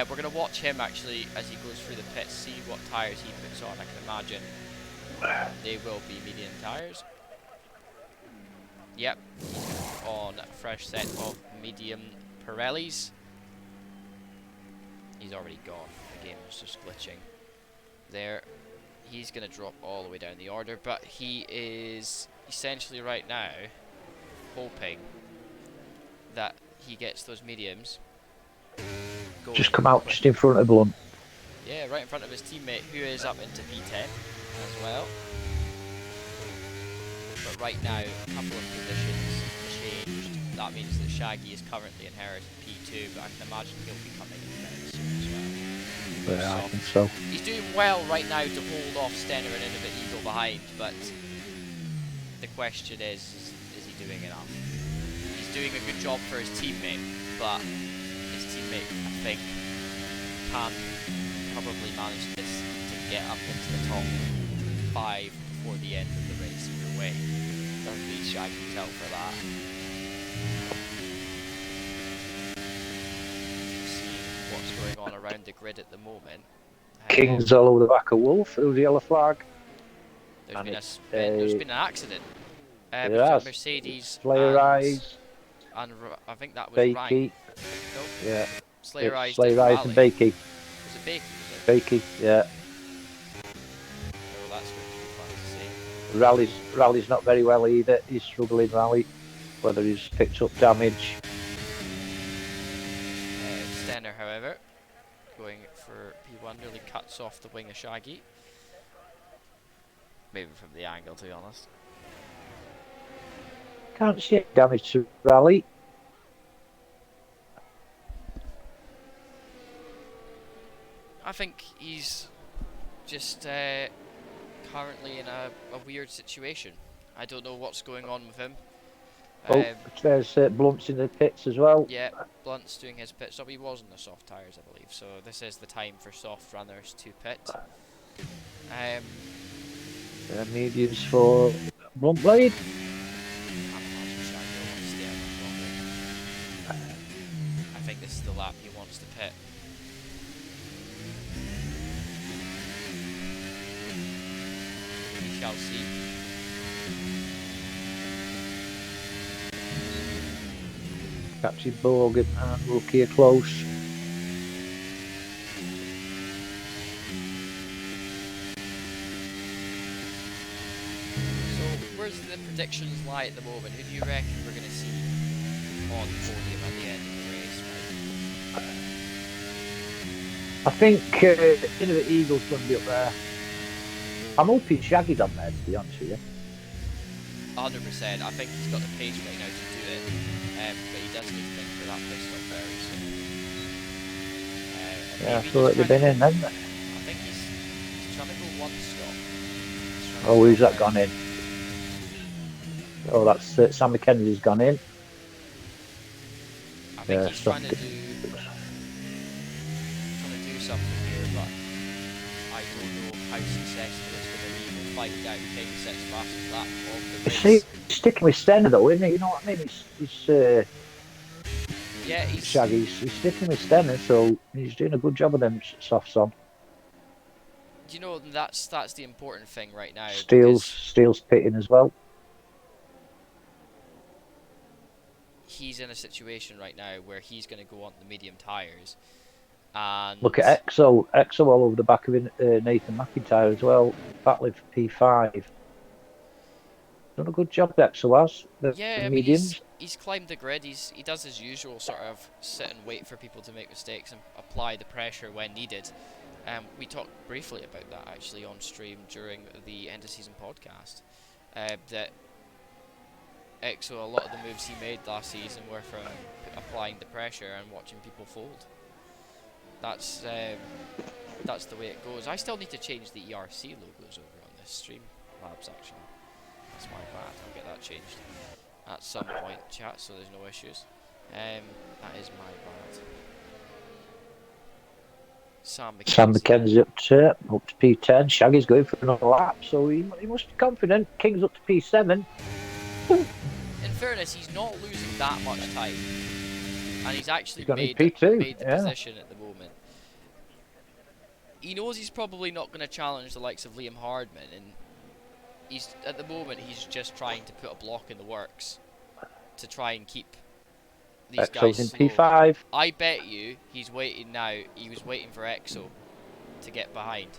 We're gonna watch him actually as he goes through the pits, see what tyres he puts on. I can imagine they will be medium tyres. Yep, he's gonna put on a fresh set of medium Pirellis. He's already gone. The game was just glitching there. He's going to drop all the way down the order, but he is essentially right now hoping that he gets those mediums going. Just come out just in front of Blunt. Yeah, right in front of his teammate, who is up into P10 as well. But right now, a couple of positions changed. That means that Shaggy is currently inherited P2, but I can imagine he'll be coming in very soon as well. Yeah, I think so. He's doing well right now to hold off Stenner and Innova Eagle behind, but the question is he doing enough? He's doing a good job for his teammate, but his teammate, I think, can probably manage this to get up into the top 5 before the end of the race either way. Doesn't need Shaggy's out for that. What's going on around the grid at the moment. King's all over the back of Wolf. There was a yellow flag. There's been a spin, there's been an accident. There has. Mercedes Slayer Eyes, and I think that was Bakey. Ryan. Nope. Yeah. Slayer Eyes, Slayer Eyes and Bakey. Was it Bakey? Was it? Bakey, yeah. Oh, that's going to be fun to see. Rally's not very well either. He's struggling rally. Whether he's picked up damage. Stenner, however, going for P1, nearly cuts off the wing of Shaggy. Maybe from the angle, to be honest. Can't see any damage to Rally. I think he's just currently in a weird situation. I don't know what's going on with him. There's Blunt's in the pits as well. Yeah, Blunt's doing his pit stop. He was on the soft tyres, I believe. So this is the time for soft runners to pit. Mediums for Blunt Blade. I think this is the lap he wants to pit. We shall see. Captain Morgan and Rookie are close. So, where's the predictions lie at the moment? Who do you reckon we're going to see on the podium at the end of the race? I think Innovative Eagle's going to be up there. I'm hoping Shaggy's on there, to be honest with you. 100%. I think he's got the pace right now to do it, but he does need to think for that pit stop very soon. Yeah, I Maybe saw he's it. They've trying been to in, go. haven't they? I think he's trying to go one stop. He's trying to Oh, who's stop that gone in? Oh, that's Sam McKenzie's gone in. I think Yeah, he's trying to do something here, but I don't know how successful it's going to be. We'll find out. King sets fastest lap of the See, race. sticking with Stenner though, isn't it? You know what I mean? He's Yeah, Shaggy. He's sticking with Stenner, so he's doing a good job of them softs on. you know, that's the important thing right now, Steele's because Steele's pitting as well. he's in a situation right now where he's going to go on the medium tyres, and Look at Exo all over the back of Nathan McIntyre as well, battling for P5. Done a good job, Exo has. The yeah, I mean mediums. he's climbed the grid. He does his usual sort of sit and wait for people to make mistakes and apply the pressure when needed. We talked briefly about that actually on stream during the end of season podcast. That EXO, a lot of the moves he made last season were from applying the pressure and watching people fold. That's the way it goes. I still need to change the ERC logos over on this stream labs actually. That's my bad. I'll get that changed at some point, chat, so there's no issues. That is my bad. Sam McKenzie up to P10. Shaggy's going for another lap, so he must be confident. King's up to P7. In fairness, he's not losing that much time, and he's actually made P2. the position at the moment. He knows he's probably not going to challenge the likes of Liam Hardman, and he's at the moment he's just trying to put a block in the works to try and keep these guys in slow. P5. I bet you he's waiting now. He was waiting for EXO to get behind.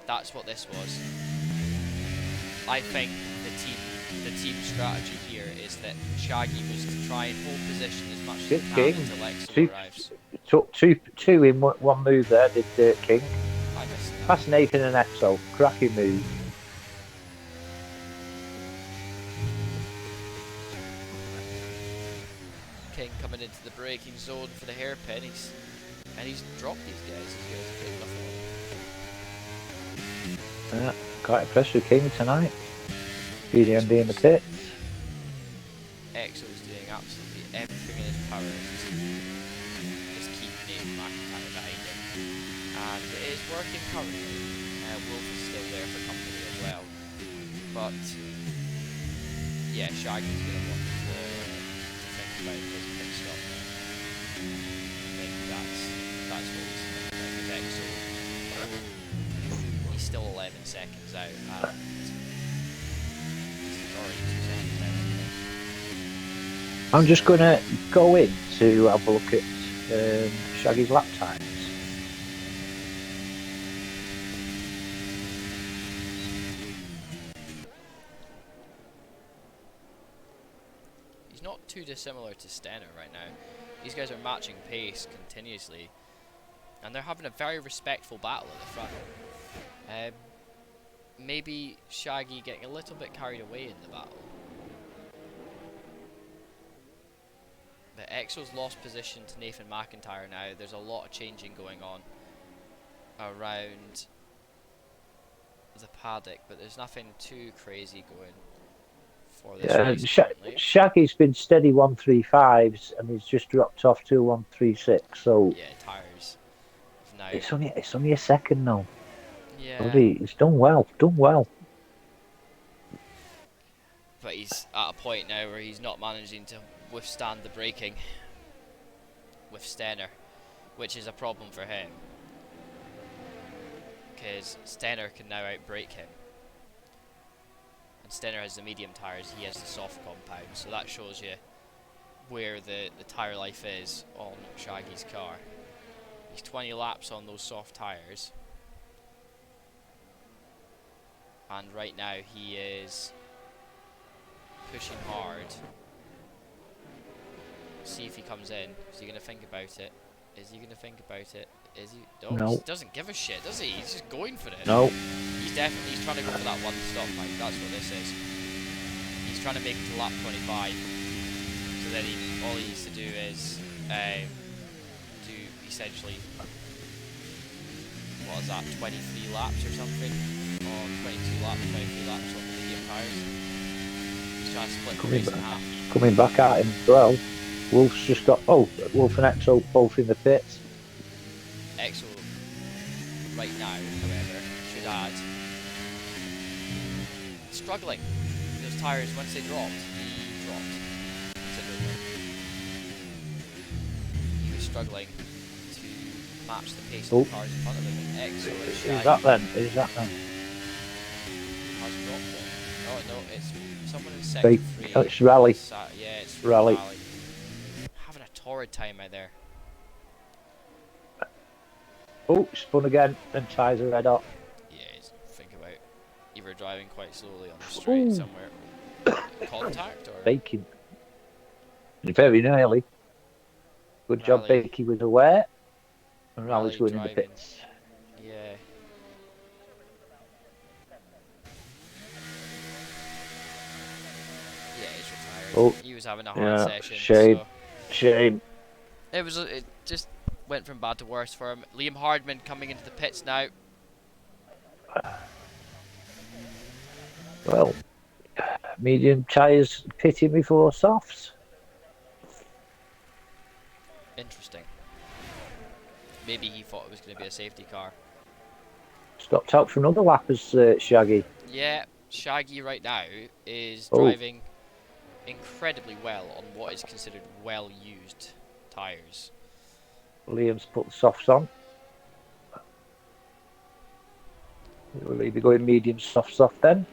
That's what this was. I think the team strategy here is that Shaggy was to try and hold position as much as he can until EXO arrives. Took two in one move there, did King. I missed that. Past Nathan and Exo. Cracking move. King coming into the braking zone for the hairpin. He's dropped these guys. He's good enough. Yeah, quite impressed with King tonight. BDMD in the pit. EXO is doing absolutely everything in his power to just keep Nathan McIntyre behind him. And it is working currently. Wolf is still there for company as well. But yeah, Shaggy's going to want to think about his pit stop. I think that's what he's thinking about with EXO. He's still 11 seconds out, and he's already 2 seconds out, I think. I'm just going to go in to have a look at Shaggy's lap times. He's not too dissimilar to Stenner right now. These guys are matching pace continuously, and they're having a very respectful battle at the front. Maybe Shaggy getting a little bit carried away in the battle. But EXO's lost position to Nathan McIntyre now. There's a lot of changing going on around the paddock, but there's nothing too crazy going for this race currently. Shaggy's been steady 135s and he's just dropped off to 136. So yeah, tires. Now it's only a second now. Yeah. He's done well. But he's at a point now where he's not managing to withstand the braking with Stenner, which is a problem for him, because Stenner can now outbrake him, and Stenner has the medium tyres, he has the soft compound, so that shows you where the tyre life is on Shaggy's car. He's 20 laps on those soft tyres, and right now he is pushing hard. See if he comes in. Is he going to think about it? Is he gonna think about it? Is he? Oh, No. he doesn't give a shit, does he? He's just going for it. No. He's trying to go for that one stop fight. That's what this is. He's trying to make it to lap 25. So then all he needs to do is do essentially, what is that, 23 laps or something? Or 22 laps, 23 laps on the medium tyres. He's trying to split the race in half. Coming back at him as well. Wolf's just got. Oh, Wolf and Exo both in the pits. Exo, right now, however, should add, struggling. Those tyres, once they dropped, he dropped considerably. He was struggling to match the pace of the cars in front of him. Exo and Shaggy. Is that then? Is that then? Has dropped it. Oh no, it's someone in sector 3. Oh, it's Rally. Yeah, it's Rally. Having a torrid time out there. Oh, spun again and tyres are red hot. Yeah, think about either driving quite slowly on the straight Ooh. somewhere. Contact or Baking. Very nearly. Good job, Rally. Bakey was aware. And Rally's Rally going in the driving. pits. Yeah. Yeah, he's retired. Oh, He was having a hard session. shame. So Shame. it just went from bad to worse for him. Liam Hardman coming into the pits now. Well, medium tyres pitting before softs. Interesting. Maybe he thought it was going to be a safety car. Stopped out for another lap as Shaggy. Yeah, Shaggy right now is Oh. driving incredibly well on what is considered well-used tyres. Liam's put the softs on. We'll either going medium soft then.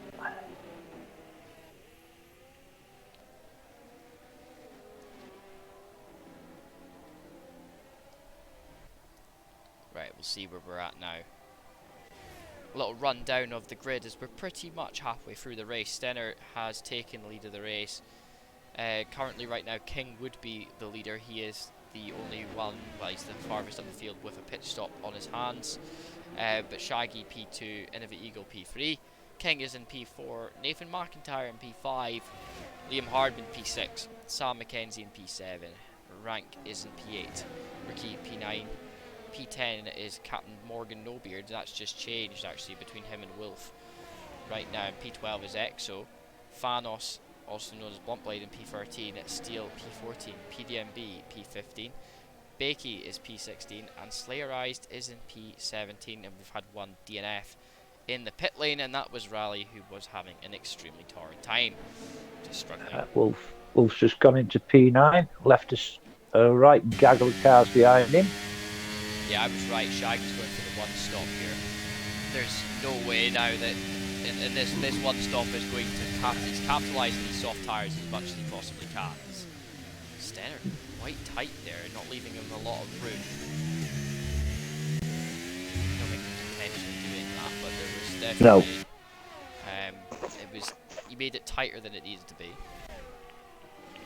Right, we'll see where we're at now. A little rundown of the grid as we're pretty much halfway through the race. Stenner has taken the lead of the race. Currently right now King would be the leader. He is the only one, well, he's the farthest on the field with a pit stop on his hands. But Shaggy P2, Innova Eagle P3, King is in P4, Nathan McIntyre in P5, Liam Hardman P6, Sam McKenzie in P7, Rank is in P8, Ricky P9, P10 is Captain Morgan Nobeard. That's just changed actually between him and Wolf right now. And P12 is Exo, Thanos, also known as Bluntblade, in P13, Steel P14, PDMB P15, Bakey is P16, and Slayerized is in P17. And we've had one DNF in the pit lane, and that was Rally, who was having an extremely torrid time. Just struggling. Wolf's just gone into P9, left us a right gaggle of cars behind him. Yeah, I was right. Shaggy's going for the one stop here. There's no way now that in this one stop is going to he's capitalising these soft tyres as much as he possibly can. Stenner quite tight there, not leaving him a lot of room. I don't think he was intentionally doing that, but there was definitely he made it tighter than it needed to be.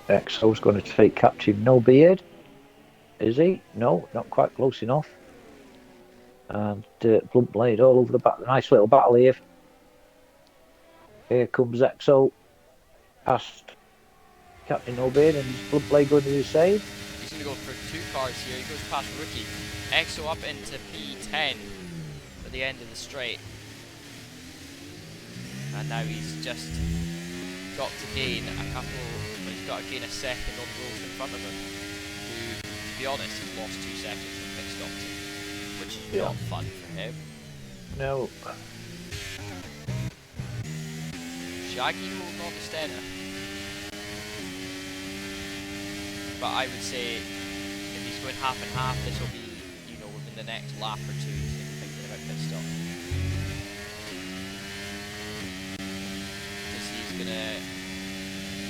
Exo's going to take Captain No Beard. Is he? No, not quite close enough. And Blunt Blade all over the back. Nice little battle here. Here comes Exo past Captain No Beard, and Blunt Blade going to his side. He's going to go for two cars here. He goes past Rookie. Exo up into P10 at the end of the straight. And now he's just got to gain a couple, but he's got to gain a second on Wolf in front of him. Who, to be honest, has lost 2 seconds in pit stop, which is not fun for him. No. Shaggy holding on to Stenner. But I would say if he's going half and half, this will be, within the next lap or two, he's going to be thinking about pit stop. Because he's going to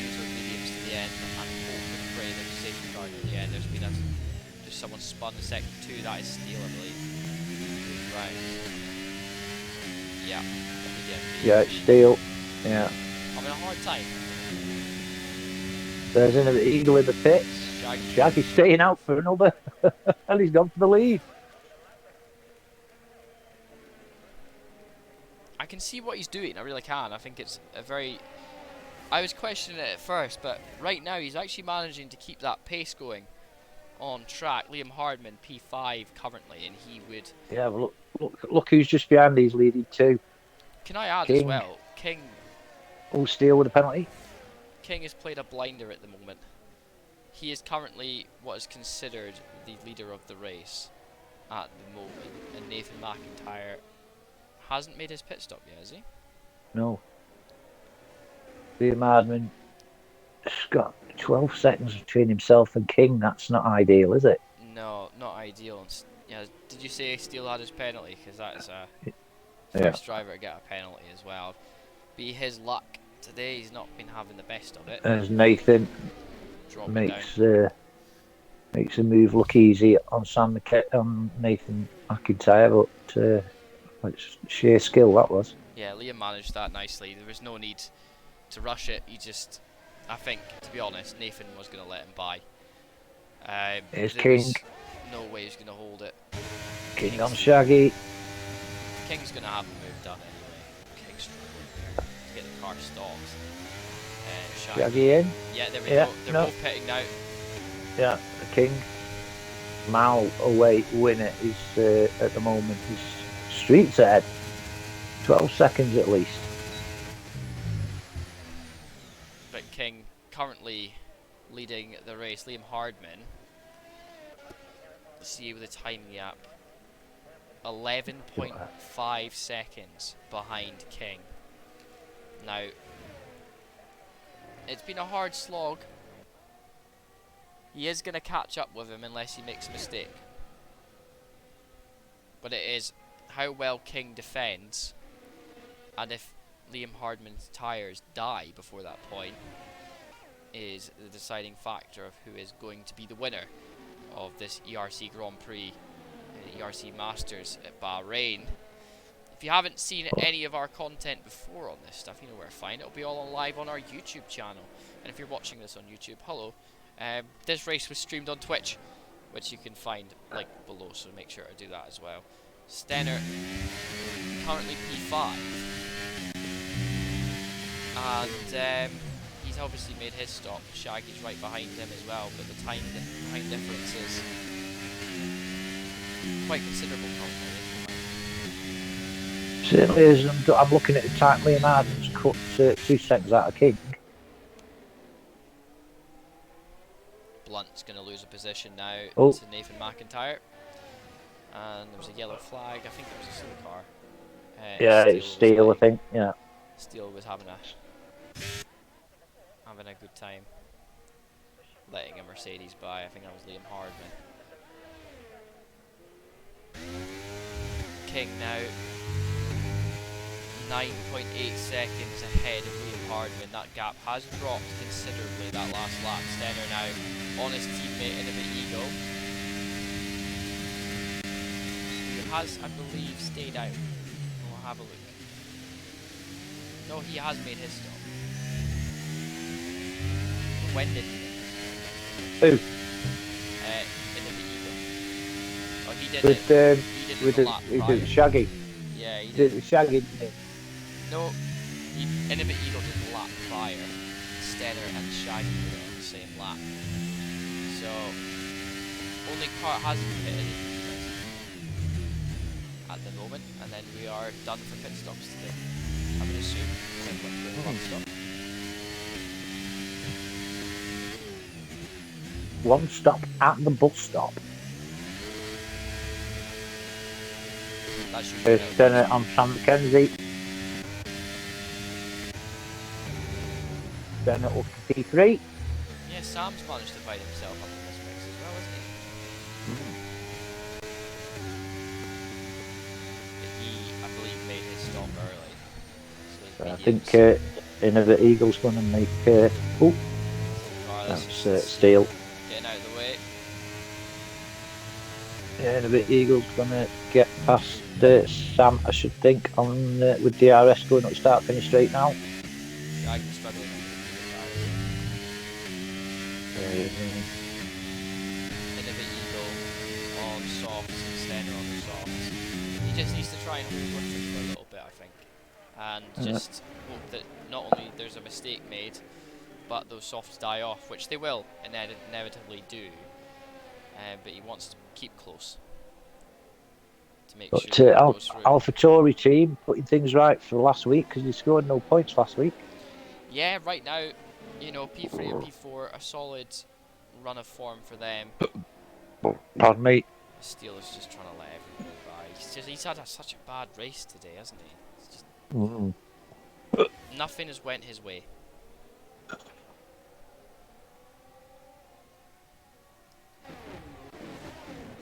use those mediums to the end and hope and pray there's a safety car at the end. There's been just someone spun in sector 2, that is Steel, I believe. Right. Yeah. Yeah, it's Steel. Yeah. Having a hard time. There's an Eagle in the pits. Shaggy's staying out for another, and he's gone for the lead. I can see what he's doing. I really can. I think it's a very. I was questioning it at first, but right now he's actually managing to keep that pace going on track. Liam Hardman, P5 currently, and he would. Yeah, well, look who's just behind these leading two. Can I add King. as well? All Steele with a penalty. King has played a blinder at the moment. He is currently what is considered the leader of the race at the moment, and Nathan McIntyre hasn't made his pit stop yet, has he? No. Liam Hardman has got 12 seconds between himself and King. That's not ideal, is it? No, not ideal. Yeah, did you say Steele had his penalty? Because that is a Yeah. first driver to get a penalty as well. Be his luck. Today he's not been having the best of it. As Nathan Drop it makes down. makes a move look easy on on Nathan McIntyre, but it's sheer skill that was. Yeah, Liam managed that nicely. There was no need to rush it. I think, to be honest, Nathan was going to let him by. Here's there King. was no way he was going to hold it. King on Shaggy. King's going to have the move done anyway. King's struggling there to get the car stopped. Shaggy in. Yeah, there we go. They're both pitting now. Yeah, the King. Mile away winner is at the moment. He's streets ahead. 12 seconds at least. But King currently leading the race. Liam Hardman. Let's see with the time gap. 11.5 seconds behind King. Now, it's been a hard slog. He is going to catch up with him unless he makes a mistake. But it is how well King defends, and if Liam Hardman's tyres die before that point, is the deciding factor of who is going to be the winner of this ERC Grand Prix, ERC Masters at Bahrain. If you haven't seen any of our content before on this stuff, you know where to find it. It'll be all on live on our YouTube channel. And if you're watching this on YouTube, hello. This race was streamed on Twitch, which you can find link below, so make sure to do that as well. Stenner, currently P5. And he's obviously made his stop. Shaggy's right behind him as well, but the time difference is quite considerable currently. Certainly is. I'm looking at the time. Liam Hardman's cut 2 seconds out of King. Blunt's going to lose a position now to Nathan McIntyre. And there was a yellow flag. I think it was a silver car. Yeah, it's Steele, I think. Yeah. Steele was having a good time letting a Mercedes by. I think that was Liam Hardman. King now 9.8 seconds ahead of Liam Hardman. That gap has dropped considerably that last lap. Stenner now on his teammate in a bit Eagle, who has, I believe, stayed out. We'll have a look. No, he has made his stop. When did he? Who? In the Eagle. Oh, he did With it. He did it the lap he prior. did Shaggy. Yeah, he Did did. it with Shaggy. No, Innovative Eagle did the lap prior. Stenner and Shaggy were on the same lap. So, only car hasn't pitted at the moment, and then we are done for pit stops today. I would assume. One stop. One stop at the bus stop. That's your First Stenner on Sam McKenzie. Stenner up to P3. Yeah, Sam's managed to find himself up in this race as well, hasn't he? He, I believe, made his stop early. So I think Innovative Eagle's going to make. That's Steele. Getting out of the way. Yeah, Innovative Eagle's going to get past Sam, I should think, on with DRS going up start finish straight now. Yeah, I can struggle with softs and Senna on the softs. He just needs to try and hold with it for a little bit, I think, and just hope that not only there's a mistake made, but those softs die off, which they will inevitably do. But he wants to keep close to make But sure it goes through. AlphaTauri team putting things right for last week because he scored no points last week. Yeah, right now, you know, P3 and P4, a solid run of form for them. Pardon me. Steele's just trying to let everyone go by. He's had such a bad race today, hasn't he? It's just nothing has went his way.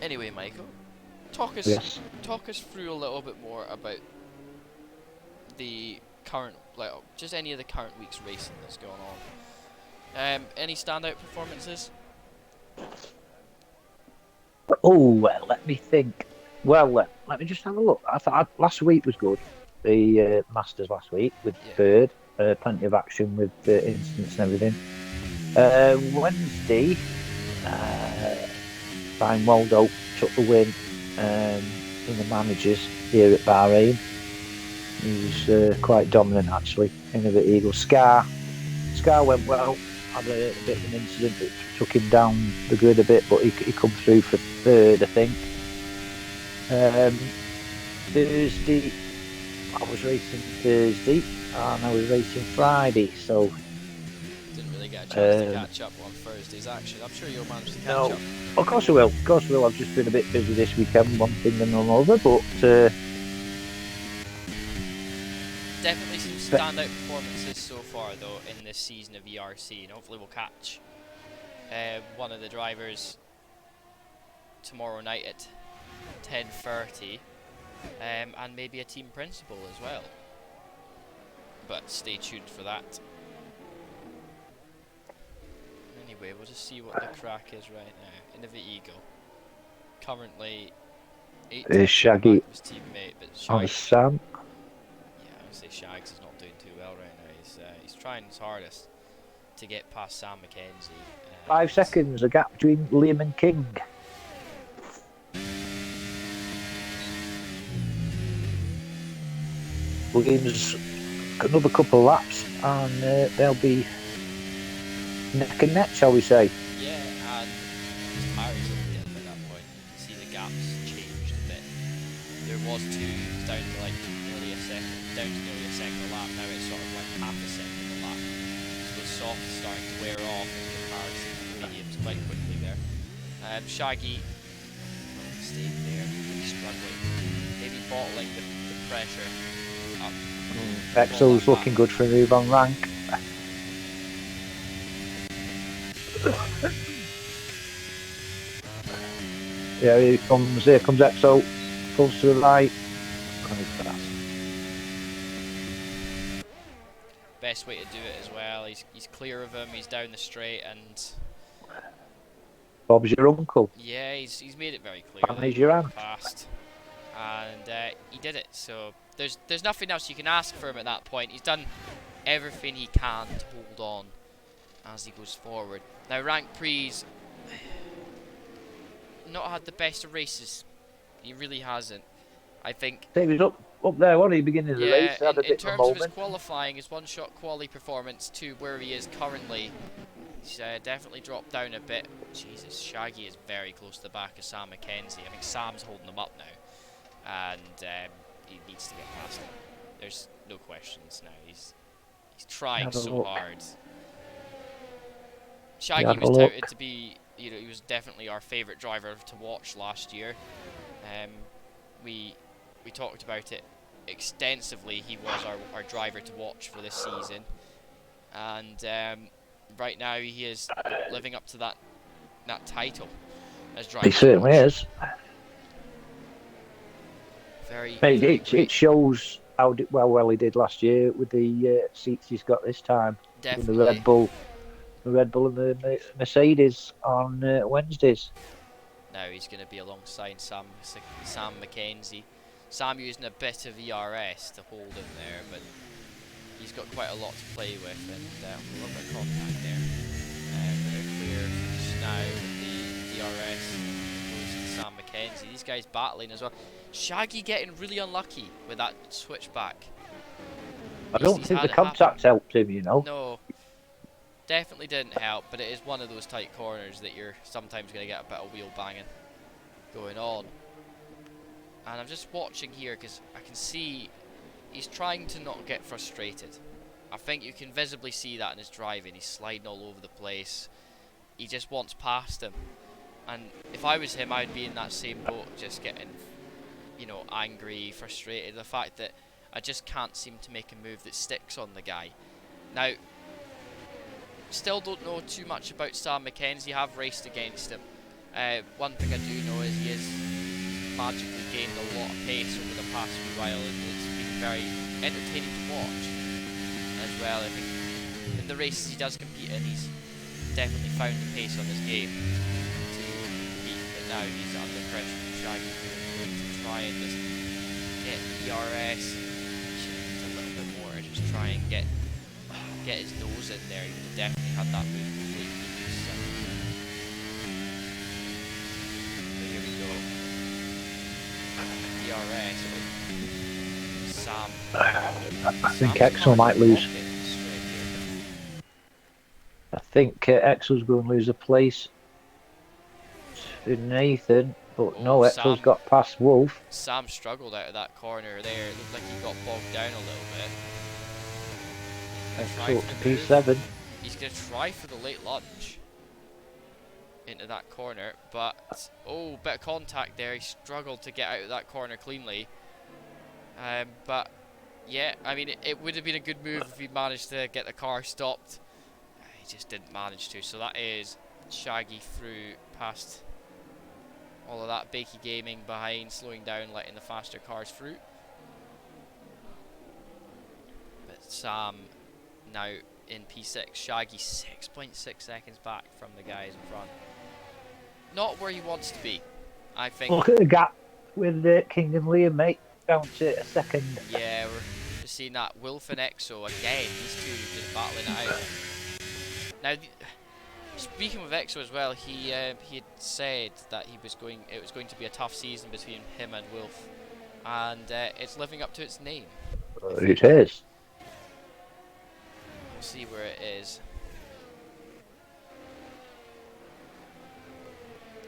Anyway, Michael, talk us through a little bit more about the current, like, just any of the current week's racing that's going on. Any standout performances? Oh, well, let me think. Well, let me just have a look. I thought last week was good. The Masters last week with Bird. Plenty of action with the incidents and everything. Wednesday, Brian Waldo took the win in the managers here at Bahrain. He was quite dominant, actually. Innovative Eagle. Scar went well. Had a bit of an incident that took him down the grid a bit, but he come through for third, I think. Thursday, I was racing Thursday, and I was racing Friday, so... Didn't really get a chance to catch up on Thursday's action. I'm sure you'll manage to catch up. Of course I will. Of course I will. I've just been a bit busy this weekend, one thing and another, but... Definitely some standout performances so far, though, in this season of ERC, and hopefully we'll catch one of the drivers tomorrow night at 10:30, and maybe a team principal as well. But stay tuned for that. Anyway, we'll just see what the crack is right now. Innovative Eagle, currently 8 Shaggy his teammate, but on Shaggy, Sam. I would say Shags is not doing too well right now. He's trying his hardest to get past Sam McKenzie. 5 seconds, a gap between Liam and King. Williams another couple of laps, and they'll be neck and neck, shall we say? Yeah, and his tires are dead at that point. You can see the gaps changed a bit. There was 2 down to like nearly a second a lap. Now it's sort of like half a second a lap. So the soft is starting to wear off in comparison to the mediums quite quickly there. Shaggy, mistake there, struggling, maybe bottling the pressure up. Exo's looking good for a move on rank. Yeah, here comes Exo, pulls to the right, and he's fast. Best way to do it as well. He's clear of him. He's down the straight, and Bob's your uncle. yeah, he's made it very clear And that he's he your won't aunt. past, and he did it. So there's nothing else you can ask for him at that point. He's done everything he can to hold on as he goes forward. Now Rank Pre's not had the best of races. He really hasn't. I think. He was up there, wasn't he, beginning of the race? Had a In bit terms of a of his moment. qualifying, his one-shot quali performance to where he is currently, he's definitely dropped down a bit. Jesus, Shaggy is very close to the back of Sam McKenzie. I think Sam's holding him up now, and he needs to get past him. There's no questions now. He's trying so hard. Shaggy was touted to be, he was definitely our favourite driver to watch last year. We talked about it extensively. He was our driver to watch for this season, and right now he is living up to that title as driver. He certainly is. Very It shows how well he did last year with the seats he's got this time. Definitely. With the Red Bull and the Mercedes on Wednesdays. Now he's going to be alongside Sam McKenzie. Sam using a bit of ERS to hold him there, but he's got quite a lot to play with, and a little bit of contact there. They're clear just now with the DRS goes to Sam McKenzie. McKenzie. These guys battling as well. Shaggy getting really unlucky with that switchback. I don't He's think the had it happen. contact helped him, you know. No, definitely didn't help, but it is one of those tight corners that you're sometimes going to get a bit of wheel banging going on. And I'm just watching here because I can see he's trying to not get frustrated. I think you can visibly see that in his driving. He's sliding all over the place. He just wants past him. And if I was him, I'd be in that same boat, just getting, you know, angry, frustrated. The fact that I just can't seem to make a move that sticks on the guy. Now, still don't know too much about Sam McKenzie. Have raced against him. One thing I do know is he has magically gained a lot of pace over the past few while, and it's been very entertaining to watch as well. I think in the races he does compete in, he's definitely found the pace on his game to compete, but now he's under pressure from Shaggy, who's going to try and just get ERS. He should have a little bit more to just try and get his nose in there. He would have definitely had that move completely loose. But here we go. ERS. Sam. I think Exo might lose. I think Exo's going to lose a place to Nathan, but no, Exo's got past Wolf. Sam struggled out of that corner there. It looked like he got bogged down a little bit. Exo up to P7. He's going to try for the late lunge into that corner, but oh, bit of contact there. He struggled to get out of that corner cleanly. But yeah, I mean, it would have been a good move if he managed to get the car stopped. He just didn't manage to. So that is Shaggy through past all of that. Bakey Gaming behind, slowing down, letting the faster cars through. But Sam now in P6. Shaggy 6.6 seconds back from the guys in front. Not where he wants to be, I think. Look at the gap with King and Liam, mate. Down to a second. Yeah, we're just seeing that. Wolf and Exo again. These two just battling it out. Now, speaking of Exo as well, he had said that it was going to be a tough season between him and Wolf, and it's living up to its name. It is. We'll see where it is.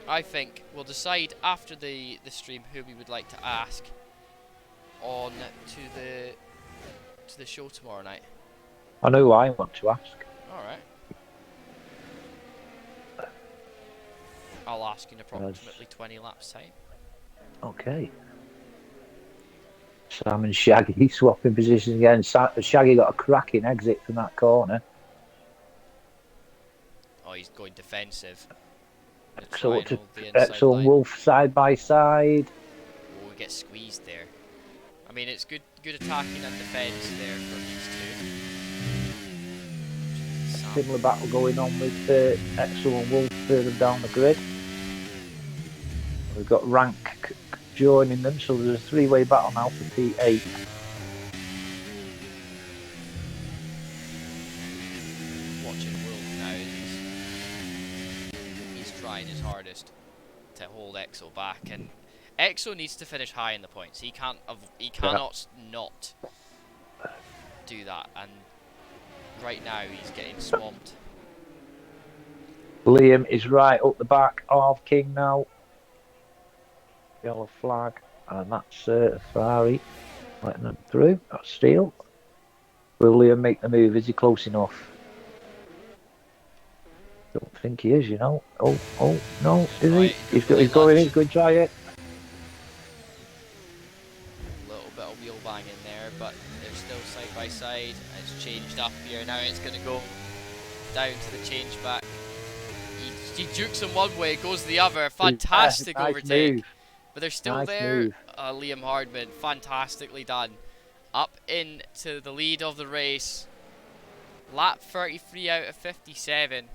I think we'll decide after the stream who we would like to ask on to the show tomorrow night. I know who I want to ask. All right. I'll ask in approximately 20 laps time. Okay. Sam and Shaggy swapping positions again. Shaggy got a cracking exit from that corner. Oh, he's going defensive. Exo and Wolf side by side. Oh, we get squeezed there. I mean, it's good attacking and defence there from these two. Similar battle going on with Exo and Wolf further down the grid. We've got Rank joining them, so there's a three-way battle now for P8. Watching Wolf now, he's trying his hardest to hold Exo back, and Exo needs to finish high in the points. He cannot not do that, and right now he's getting swamped. Liam is right up the back of King now. Yellow flag, and that's Ferrari letting them through. That's Steele. Will Liam make the move? Is he close enough? Don't think he is, you know. Oh, no, is he? He's going in, he's going to try it. A little bit of wheel bang in there, but they're still side by side. It's changed up here. Now it's going to go down to the change back. He jukes him one way, goes the other. Fantastic nice overtake. move. But they're still Nice there. move. Liam Hardman, fantastically done. Up into the lead of the race. Lap 33 out of 57.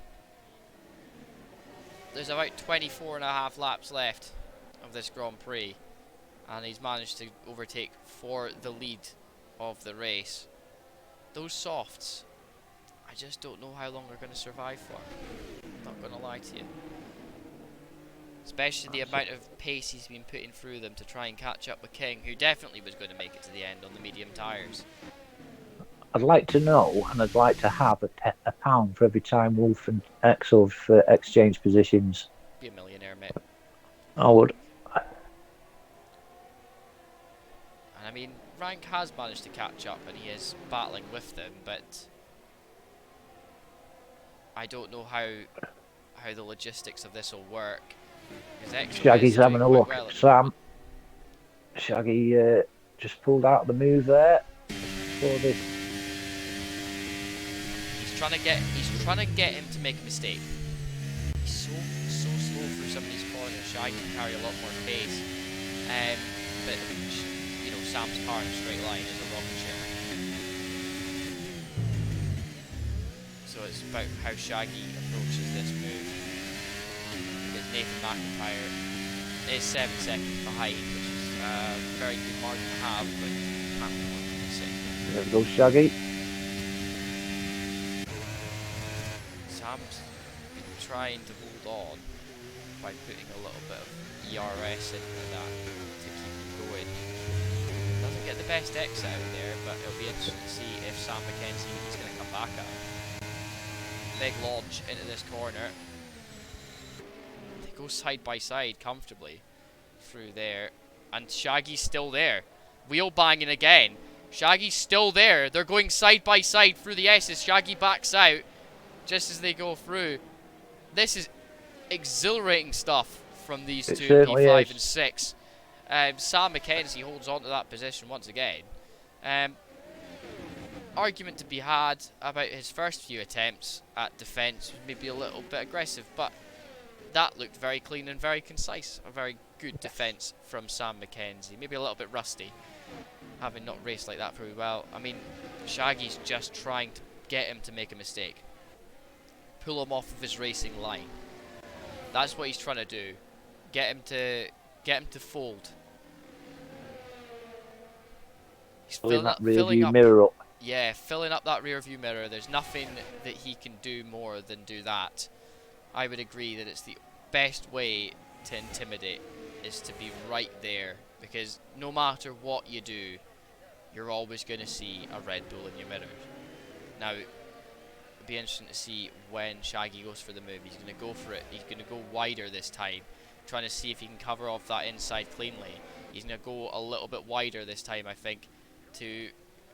There's about 24 and a half laps left of this Grand Prix. And he's managed to overtake for the lead of the race. Those softs, I just don't know how long they're going to survive for. I'm not going to lie to you. Especially the amount of pace he's been putting through them to try and catch up with King, who definitely was going to make it to the end on the medium tyres. I'd like to know, and I'd like to have a pound for every time Wolf and Exo have exchanged positions. Be a millionaire, mate. I would. And I mean, Rank has managed to catch up and he is battling with them, but I don't know how the logistics of this will work. Shaggy's having a look. Well Sam. Shaggy just pulled out the move there. For this. He's trying to get him to make a mistake. He's so slow through some of these corners. Shaggy can carry a lot more pace. But you know, Sam's car in a straight line is a rocket ship. So it's about how Shaggy approaches this move. Because Nathan McIntyre is 7 seconds behind, which is a very good margin to have, but can't be more than 6. There goes Shaggy. Sam's trying to hold on by putting a little bit of ERS into that to keep him going. Doesn't get the best exit out there, but it'll be interesting to see if Sam McKenzie is going to come back at him. Big launch into this corner. They go side by side comfortably through there, and Shaggy's still there. Wheel banging again. Shaggy's still there. They're going side by side through the S's. Shaggy backs out just as they go through. This is exhilarating stuff from these two, P5 and 6. Sam McKenzie holds on to that position once again. Argument to be had about his first few attempts at defence, maybe a little bit aggressive, but that looked very clean and very concise. A very good defence from Sam McKenzie. Maybe a little bit rusty, having not raced like that very well. I mean, Shaggy's just trying to get him to make a mistake. Pull him off of his racing line. That's what he's trying to do. Get him to fold. He's filling that rear view mirror up. Yeah, filling up that rear view mirror. There's nothing that he can do more than do that. I would agree that it's the best way to intimidate is to be right there, because no matter what you do, you're always going to see a Red Bull in your mirrors. Now, it'll be interesting to see when Shaggy goes for the move. He's going to go for it. He's going to go wider this time, trying to see if he can cover off that inside cleanly. He's going to go a little bit wider this time, I think, to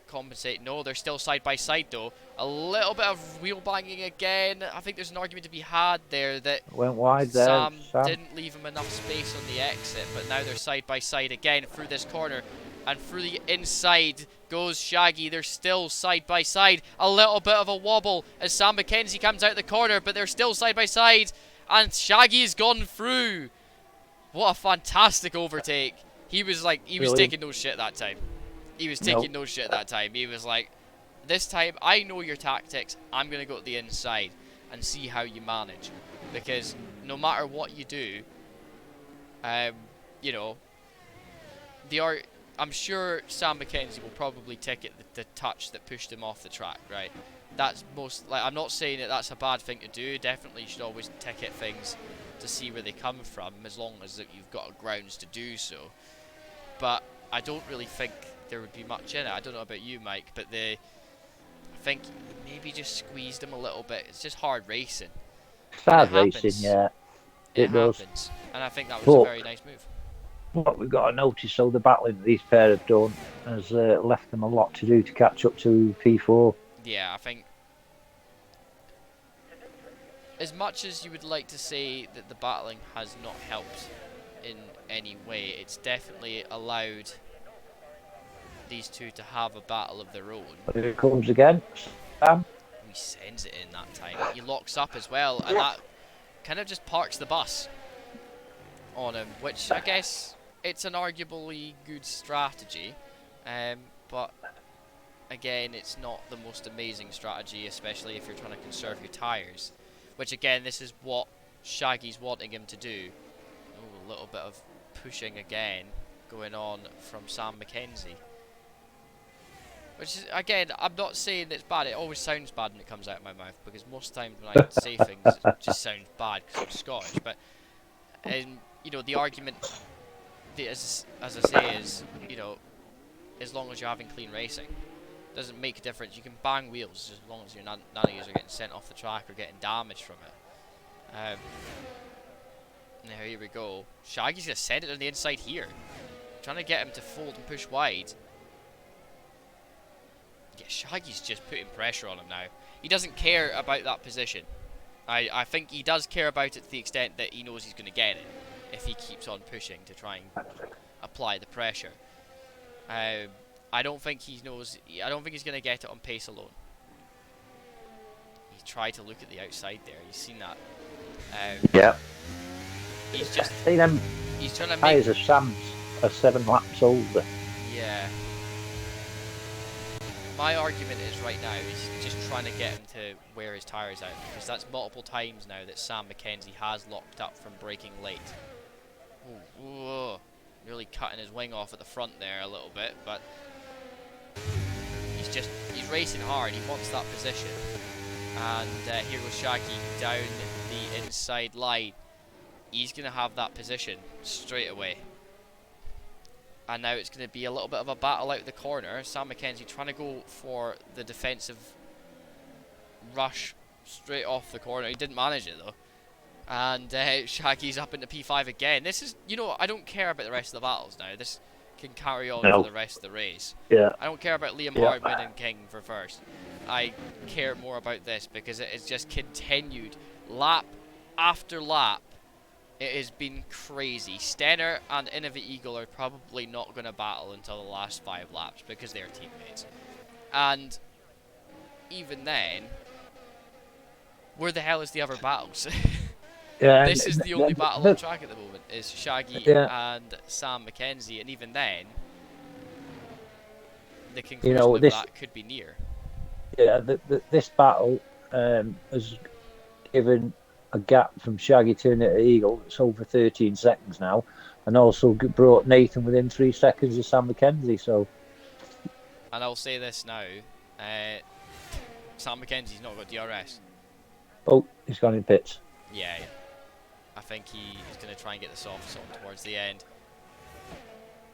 compensate. No, they're still side by side though. A little bit of wheel banging again. I think there's an argument to be had there that went wide there. Sam didn't leave him enough space on the exit, but now they're side by side again through this corner, and through the inside goes Shaggy. They're still side by side. A little bit of a wobble as Sam McKenzie comes out the corner, but they're still side by side, and Shaggy's gone through. What a fantastic overtake. He was taking no shit that time. He was taking no shit that time. He was like, this time, I know your tactics. I'm going to go to the inside and see how you manage. Because no matter what you do, you know, I'm sure Sam McKenzie will probably ticket the touch that pushed him off the track, right? That's I'm not saying that that's a bad thing to do. Definitely you should always ticket things to see where they come from, as long as that you've got grounds to do so. But I don't really think there would be much in it. I don't know about you, Mike, but I think maybe just squeezed him a little bit. It's just hard racing. Hard racing, yeah. It happens. And I think that was a very nice move. What we've got to notice, so the battling these pair have done has left them a lot to do to catch up to P4. Yeah, I think as much as you would like to say that the battling has not helped in any way, it's definitely allowed these two to have a battle of their own. But here it comes again. Sam. He sends it in that time. He locks up as well, and that kind of just parks the bus on him, which I guess it's an arguably good strategy, but again, it's not the most amazing strategy, especially if you're trying to conserve your tyres, which again, this is what Shaggy's wanting him to do. Ooh, a little bit of pushing again going on from Sam McKenzie. Which is, again, I'm not saying it's bad. It always sounds bad when it comes out of my mouth, because most times when I say things, it just sounds bad because I'm Scottish. But And you know, the argument, as I say, is, you know, as long as you're having clean racing, doesn't make a difference. You can bang wheels as long as none of you are getting sent off the track or getting damaged from it. Now here we go. Shaggy's gonna send it on the inside here, trying to get him to fold and push wide. Yeah, Shaggy's just putting pressure on him now. He doesn't care about that position. I think he does care about it to the extent that he knows he's going to get it if he keeps on pushing to try and apply the pressure. I don't think he knows. I don't think he's going to get it on pace alone. He tried to look at the outside there. You've seen that. Yeah. He's just. See them He's trying to make. tyres of Sam's are 7 laps older. Yeah. My argument is right now is just trying to get him to wear his tyres out, because that's multiple times now that Sam Mackenzie has locked up from braking late. Ooh, really cutting his wing off at the front there a little bit, but he's racing hard. He wants that position. And here goes Shaggy down the inside line. He's going to have that position straight away. And now it's going to be a little bit of a battle out the corner. Sam Mackenzie trying to go for the defensive rush straight off the corner. He didn't manage it though. And Shaggy's up into P5 again. This is, you know, I don't care about the rest of the battles now. This can carry on for the rest of the race. Yeah. I don't care about Liam Hardman and King for first. I care more about this because it is just continued lap after lap. It has been crazy. Stenner and Innovate Eagle are probably not going to battle until the last 5 laps because they're teammates. And even then, where the hell is the other battles? Yeah. This is the only battle on track at the moment, is Shaggy and Sam Mackenzie, and even then, the conclusion of that could be near. Yeah, this battle has given a gap from Shaggy to Innovate Eagle. It's over 13 seconds now, and also brought Nathan within 3 seconds of Sam Mackenzie. So, and I'll say this now: Sam Mackenzie's not got DRS. Oh, he's gone in pits. Yeah. I think he is going to try and get the softs on towards the end.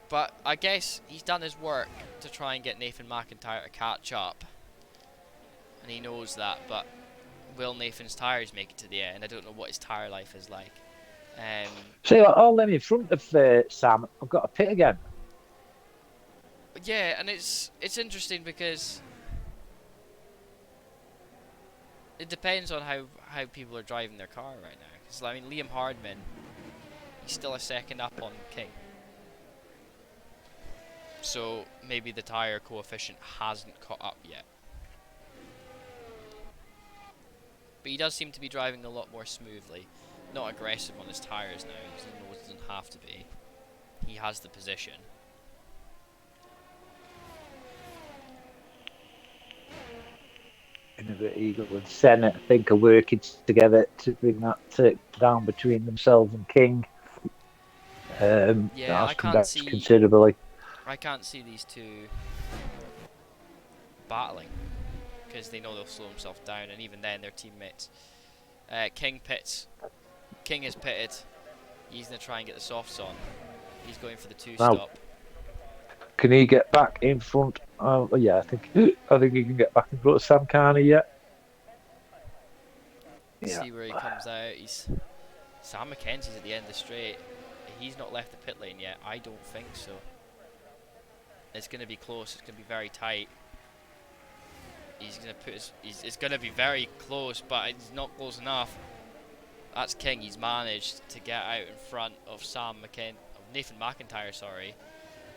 But I guess he's done his work to try and get Nathan McIntyre to catch up, and he knows that. But will Nathan's tyres make it to the end? I don't know what his tyre life is like. See, all them in front of Sam, I've got a pit again. Yeah, and it's interesting because it depends on how people are driving their car right now. Because I mean, Liam Hardman, he's still a second up on King. So maybe the tyre coefficient hasn't caught up yet. But he does seem to be driving a lot more smoothly. Not aggressive on his tyres now. He doesn't have to be. He has the position. Innovate Eagle and Senna, I think, are working together to bring that down between themselves and King. Yeah, I can't see considerably. I can't see these two battling because they know they'll slow themselves down, and even then, they're teammates. King pits. King is pitted. He's gonna try and get the softs on. He's going for the 2-stop. Can he get back in front? Yeah, I think he can get back in front of Sam Carney yet. Yeah. See where he comes out. Sam Mackenzie's at the end of the straight. He's not left the pit lane yet. I don't think so. It's going to be close. It's going to be very tight. He's going to put his. It's going to be very close, but it's not close enough. That's King. He's managed to get out in front of Nathan McIntyre. Sorry.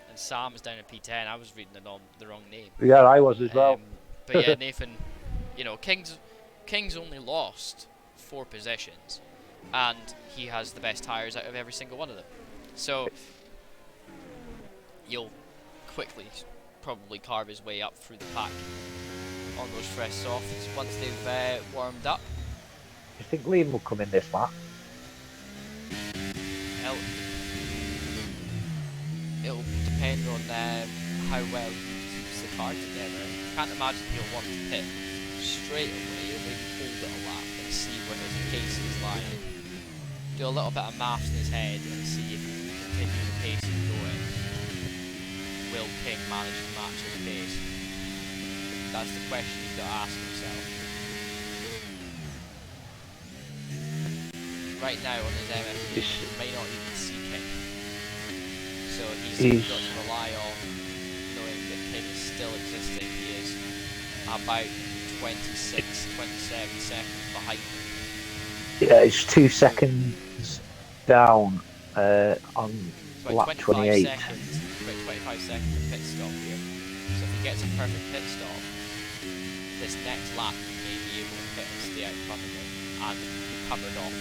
And Sam's down at P10. I was reading the wrong name. Yeah, I was as well. But yeah, Nathan, you know, King's only lost 4 positions, and he has the best tyres out of every single one of them. So you'll quickly probably carve his way up through the pack on those fresh softs once they've warmed up. You think Liam will come in this lap? It'll depend on how well he keeps the car together. I can't imagine he'll want to pit straight away. He'll maybe hold it a lap and see where his pace is lying. do a little bit of maths in his head and see if he can continue the pace he's going. Will King manage to match his pace? That's the question he's got to ask himself. Right now on his MFD, he may not even see King. So he's got to rely on knowing that King is still existing. He is about 26, 27 seconds behind him. Yeah, it's 2 seconds down on lap 28. About 25 seconds of pit stop here. So if he gets a perfect pit stop, this next lap he may be able to pit and stay out in front of him and covered off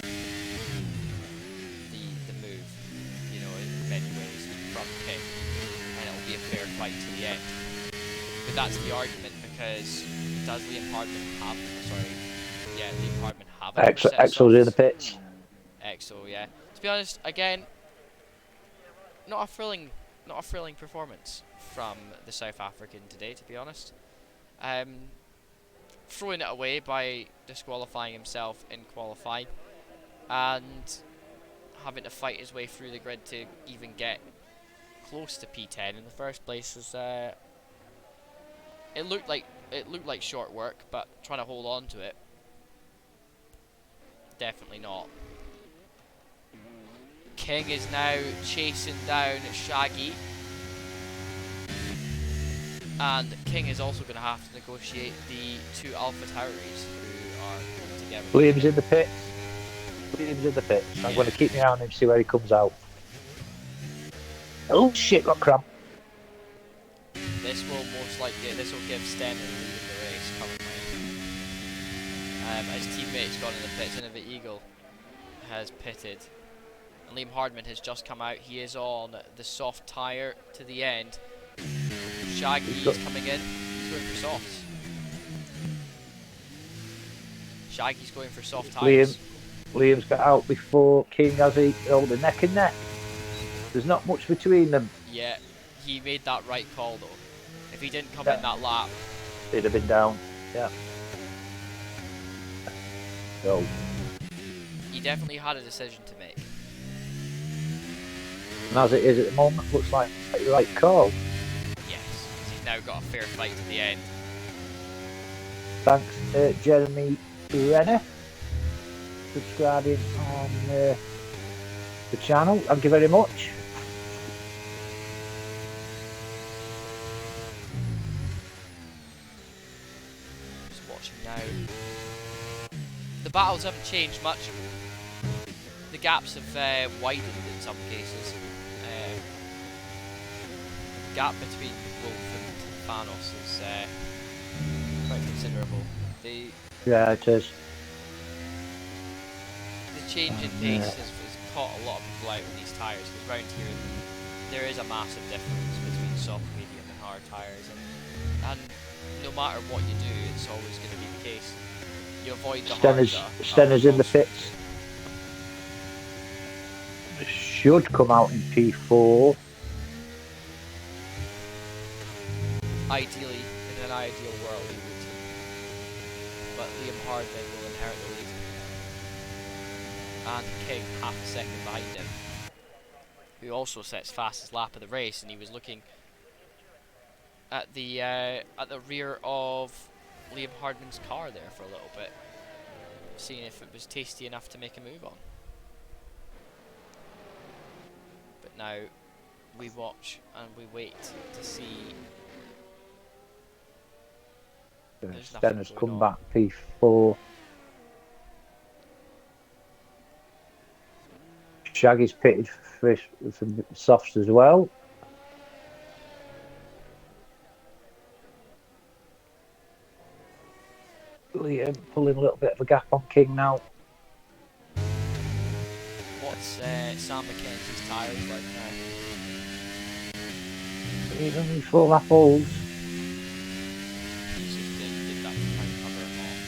the move, you know, in many ways from King, and it'll be a fair fight to the end. But that's the argument, because does Liam Hardman have, Liam Hardman have it? Exo's in the pits. Exo, yeah. To be honest, again, not a thrilling performance from the South African today, to be honest. Throwing it away by disqualifying himself in qualifying and having to fight his way through the grid to even get close to P10 in the first place is it looked like short work, but trying to hold on to it, definitely not. King is now chasing down Shaggy, and King is also going to have to negotiate the two Alpha Tauris who are coming together. Williams in the pits. I'm going to keep my eye on him, see where he comes out. Oh shit, got cramp. This will give Sten the lead in the race currently. His teammate's gone in the pits, Innova Eagle has pitted. And Liam Hardman has just come out. He is on the soft tyre to the end. Shaggy is coming in. He's going for softs. Shaggy's going for soft tyres. Liam's got out before King, has he? Oh, the neck and neck. There's not much between them. Yeah, he made that right call though. If he didn't come in that lap, he'd have been down. Yeah. So he definitely had a decision to make. And as it is at the moment, looks like the right call. Yes, he's now got a fair fight to the end. Thanks, Jeremy Renner, subscribing on the channel. Thank you very much. Just watching now. The battles haven't changed much. The gaps have widened in some cases. The gap between Wolf and Thanos is quite considerable. Yeah, it is. The change in pace has caught a lot of people out with these tyres, because round here there is a massive difference between soft, medium and hard tyres, and no matter what you do, it's always going to be the case. You avoid the Stenner's in the pits. Should come out in P4. Ideally, in an ideal world, he would. But Liam Hardman will inherit the lead. And King half a second behind him, who also sets fastest lap of the race, and he was looking at the rear of Liam Hardman's car there for a little bit, seeing if it was tasty enough to make a move on. But now we watch and we wait to see. Stenner's come back P4. Shaggy's pitted for softs as well. Liam pulling a little bit of a gap on King now. What's Sam McKenzie's tyres like now? He's only 4 lap holes. He did that to try and cover him off.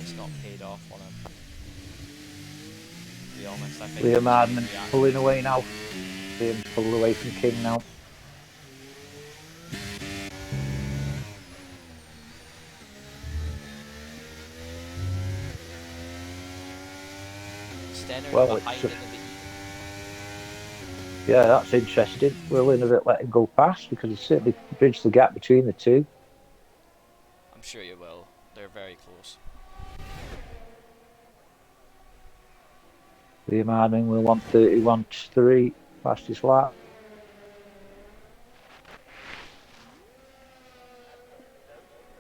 It's not paid off on him. To be honest, I think Liam Hardman pulling away now. Liam's pulled away from King now. Stenner Well, behind it's in the yeah, that's interesting. We'll in a bit let him go past because he certainly bridged the gap between the two. I'm sure you will. They're very close. Liam Harding will want 31.3 fastest lap.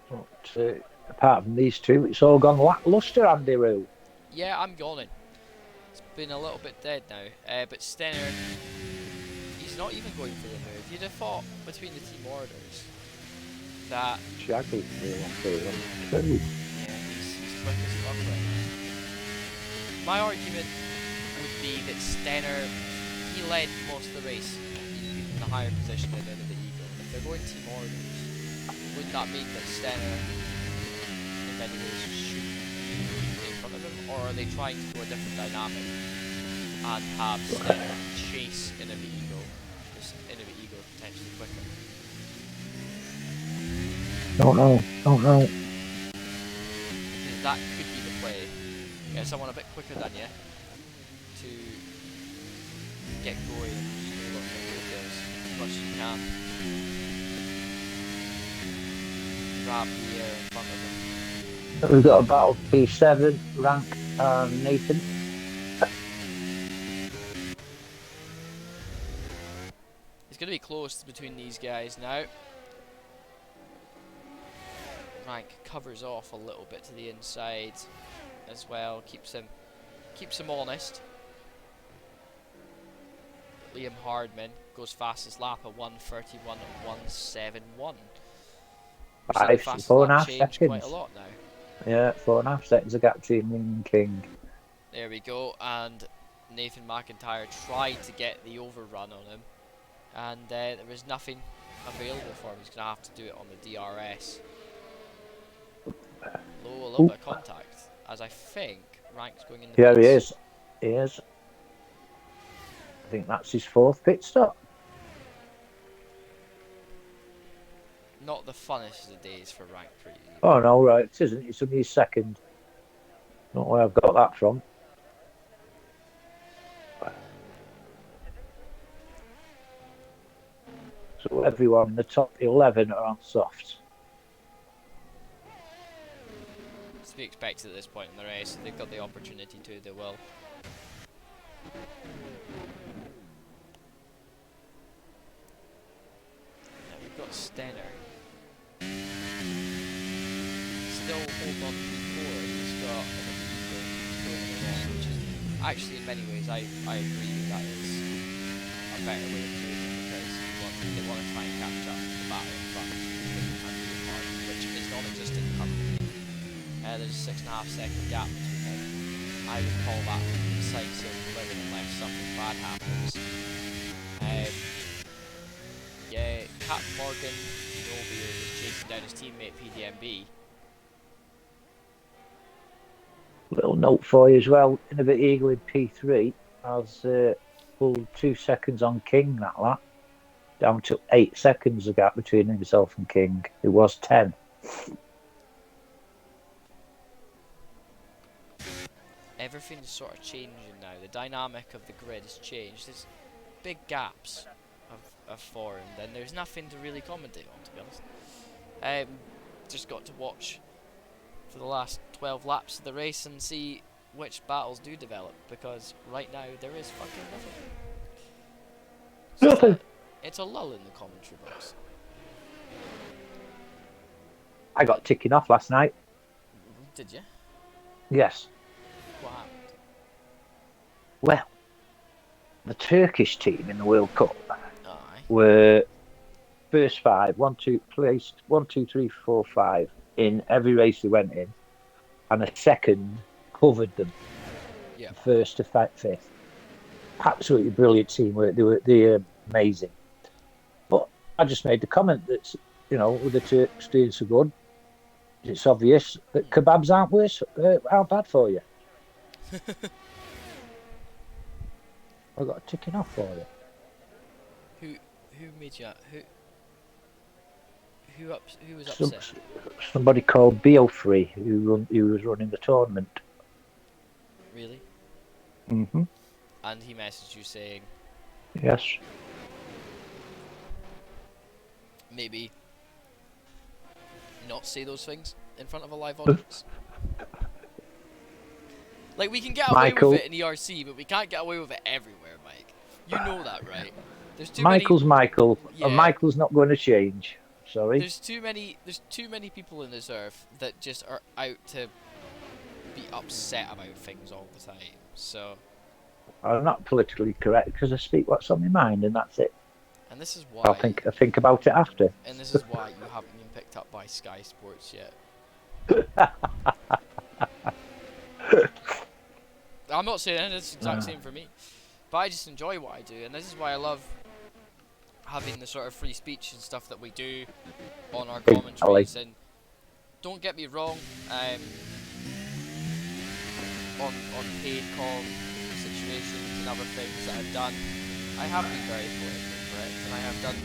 But apart from these two, it's all gone lacklustre, Andy Rue. Yeah, I'm yawning. It's been a little bit dead now. But Stenner, he's not even going for the move. You'd have thought between the team orders that Shaggy. yeah, he's quick as fuck right now. My argument would be that Stenner, he led most of the race in the higher position at the end of the Eagle. If they're going team orders, wouldn't that mean that Stenner in many ways should be in front of him? Or are they trying to do a different dynamic and have Stenner chase in a Eagle, just in a Eagle potentially quicker? Don't know. That could be the play. Get someone a bit quicker than you to get going and look as much as you can. Grab the air in front of them. We've got a battle P7, Rank and Nathan. It's going to be close between these guys now. Rank covers off a little bit to the inside as well, keeps him honest. But Liam Hardman goes fastest lap at 1:31 and 1:71. We've seen the fastest lap change quite a lot now. Yeah, 4.5 seconds of gap between Liam and King. There we go, and Nathan McIntyre tried to get the overrun on him, and there was nothing available for him. He's going to have to do it on the DRS. A little bit of contact, as I think Rank's going in the pits. He is. I think that's his fourth pit stop. Not the funnest of the days for Rank Pre. Oh no, right, it isn't. It's only his second. Not where I've got that from. So everyone in the top 11 are on softs. To be expected at this point in the race. If they've got the opportunity to, they will. Now we've got Stenner. Still hold on to P4. He's got an Eagle going along, which is actually in many ways I agree that is a better way of doing it, because they want to try and catch up the battle in front which is non-existent currently. There's a 6.5 second gap between them. I would call that decisive living unless something bad happens. Yeah, Captain Morgan Novi is chasing down his teammate PDMB. Little note for you as well. In a bit Eagle in P3 has pulled 2 seconds on King that lap. Down to 8 seconds the gap between himself and King. It was 10. Everything's sort of changing now. The dynamic of the grid has changed. There's big gaps have formed, and there's nothing to really commentate on, to be honest. Just got to watch for the last 12 laps of the race and see which battles do develop, because right now there is fucking nothing. Nothing. It's a lull in the commentary box. I got ticking off last night. Did you? Yes. What happened? Well, the Turkish team in the World Cup Aye. were first 5, 1, 2, placed 1, 2, 3, 4, 5 in every race they went in, and a second covered them. Yeah. First to 5th. Absolutely brilliant teamwork. They're amazing. But I just made the comment that, you know, with the Turks doing so good, it's obvious that kebabs aren't bad for you. I got a ticking off for you. Who made you? Who was upset? Somebody called Beofree who was running the tournament. Really? Mhm. and he messaged you saying Yes. maybe not say those things in front of a live audience. Like, we can get away with Michael. it in ERC, but we can't get away with it everywhere, Mike. You know that, right? There's too Michael's many. Michael. And Yeah. Michael's not going to change. Sorry. There's too many people in this earth that just are out to be upset about things all the time. So, I'm not politically correct because I speak what's on my mind, and that's it. and this is I why, think about it after. and this is why you haven't been picked up by Sky Sports yet. I'm not saying it's the exact same for me, but I just enjoy what I do, and this is why I love having the sort of free speech and stuff that we do on our commentaries. And don't get me wrong, on paid com situations and other things that I've done, I have been very politically correct, and I have done.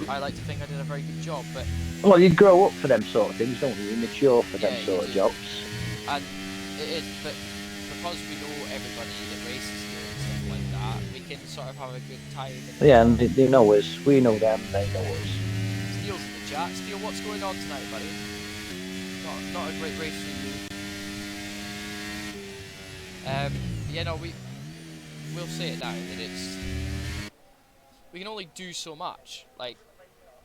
I like to think I did a very good job, but Well, you grow up for them sort of things, don't you? You mature for them Yeah, sort you of do. jobs. and it is. But because we know everybody that races here and stuff like that, we can sort of have a good time. And Yeah, and they know us. We know them. They know us. Steele's in the chat. Steele, what's going on tonight, buddy? Not a great race for you. Yeah, no, we'll say it now that we can only do so much, like,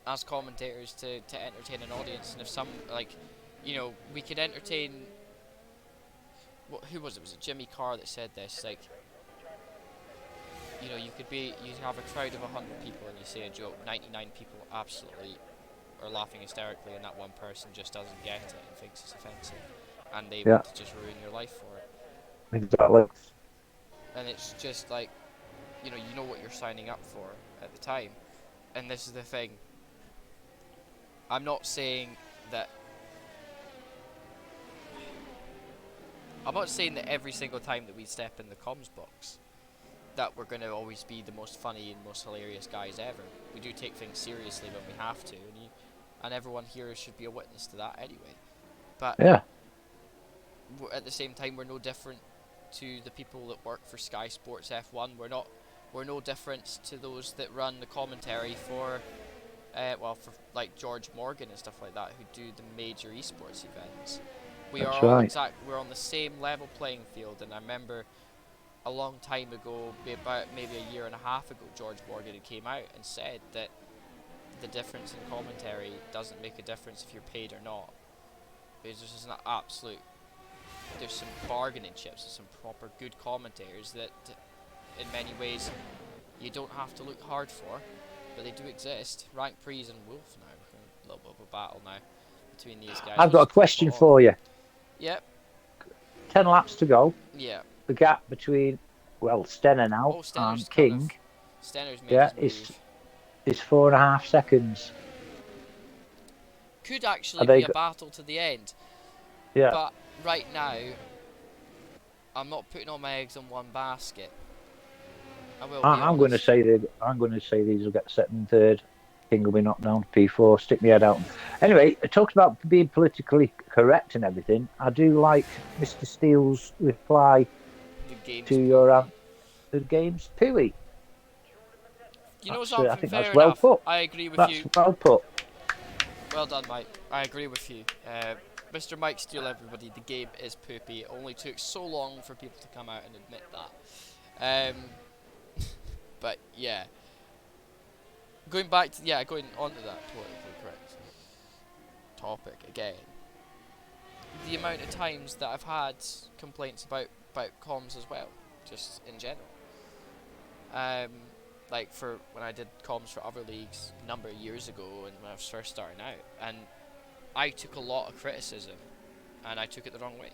as commentators to entertain an audience. And if some, like, we could entertain. Who was it? Was it Jimmy Carr that said this? Like, you have a crowd of 100 people and you say a joke, 99 people absolutely are laughing hysterically, and that one person just doesn't get it and thinks it's offensive, and they Yeah. want to just ruin your life for it. Exactly. And it's just like, you know what you're signing up for at the time. And this is the thing. I'm not saying that every single time that we step in the comms box that we're going to always be the most funny and most hilarious guys ever. We do take things seriously when we have to, and everyone here should be a witness to that anyway. But Yeah. at the same time, we're no different to the people that work for Sky Sports F1. We're no different to those that run the commentary for like George Morgan and stuff like that, who do the major esports events. That's right. We're on the same level playing field. And I remember a long time ago, maybe a year and a half ago, George Morgan came out and said that the difference in commentary doesn't make a difference if you're paid or not. Because there's some bargaining chips and some proper good commentators that, in many ways, you don't have to look hard for, but they do exist. Rank Prees and Wolf now, a little bit of a battle now between these guys. I've got a question for you. Yep. 10 laps to go. Yeah. The gap between, Stenner now and King, Stenner's made his move. is 4.5 seconds. Could actually be a battle to the end. Yeah. But right now, I'm not putting all my eggs in one basket. I'm going to say these will get second and third. King will be knocked down to P4. Stick my head out. Anyway, it talks about being politically correct and everything. I do like Mr. Steele's reply to your the game's pooey. You know something? I think fair that's well enough. put. I agree with you. That's well put. Well done, Mike. I agree with you. Mr. Mike Steele, everybody, the game is poopy. It only took so long for people to come out and admit that. But yeah. Going on to that politically correct topic again. The amount of times that I've had complaints about comms as well, just in general. Like for when I did comms for other leagues a number of years ago and when I was first starting out, and I took a lot of criticism and I took it the wrong way.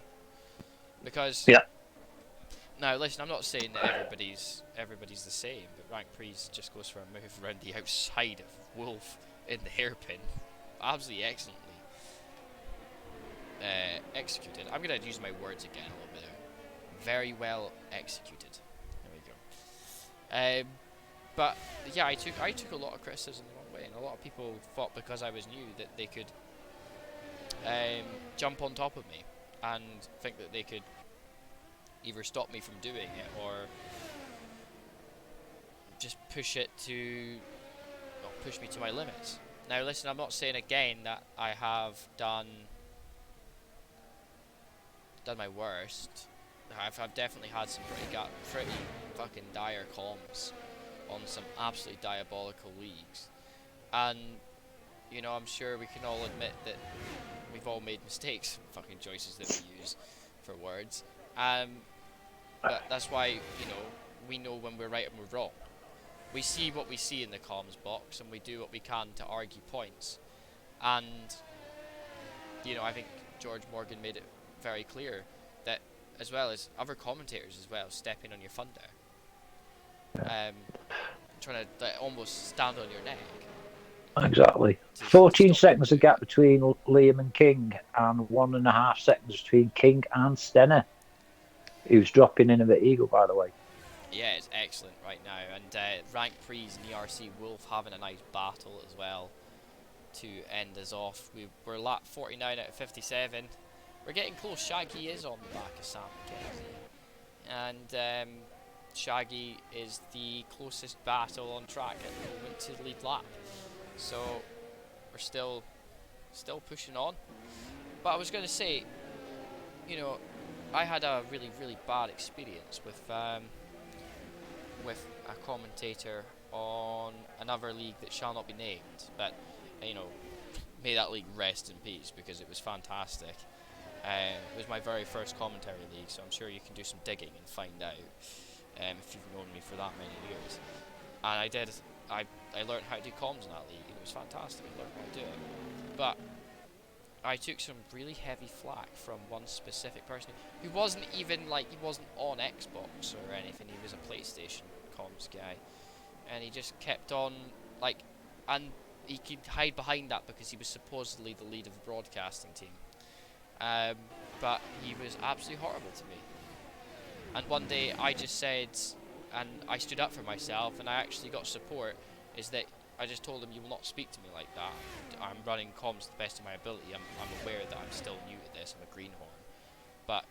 Because now listen, I'm not saying that everybody's the same, but Rank Prees just goes for a move around the outside of Wolf in the hairpin. Absolutely excellently executed. I'm gonna use my words again a little bit there. Very well executed. There we go. But yeah, I took a lot of criticism the wrong way, and a lot of people thought because I was new that they could jump on top of me and think that they could either stop me from doing it or just push it to, well, push me to my limits. Now listen, I'm not saying again that I have done my worst. I've definitely had some pretty fucking dire comms on some absolutely diabolical leagues, and you know, I'm sure we can all admit that we've all made mistakes, fucking choices that we use for words. But that's why, you know, we know when we're right and we're wrong. We see what we see in the comms box, and we do what we can to argue points. And you know, I think George Morgan made it very clear that, as well as other commentators as well, stepping on your thunder, trying to like, almost stand on your neck. Exactly. To 14 stop seconds you a gap between Liam and King, and 1.5 seconds between King and Stenner, who's dropping in of the Eagle, by the way. Yeah, it's excellent right now, and Rank Prees and ERC Wolf having a nice battle as well to end us off. We're lap 49 out of 57. We're getting close. Shaggy is on the back of Sam McKenzie, and Shaggy is the closest battle on track at the moment to the lead lap. So we're still pushing on. But I was going to say, you know, I had a really bad experience with a commentator on another league that shall not be named, but you know, may that league rest in peace, because it was fantastic. It was my very first commentary league, so I'm sure you can do some digging and find out if you've known me for that many years. And I learned how to do comms in that league, and it was fantastic. I learned how to do it. But I took some really heavy flack from one specific person who wasn't even like, he wasn't on Xbox or anything, he was a PlayStation comms guy, and he just kept on like, and he could hide behind that because he was supposedly the lead of the broadcasting team, but he was absolutely horrible to me. And one day I just said, and I stood up for myself, and I actually got support, is that I just told him, you will not speak to me like that. I'm running comms to the best of my ability. I'm aware that I'm still new to this. I'm a greenhorn, but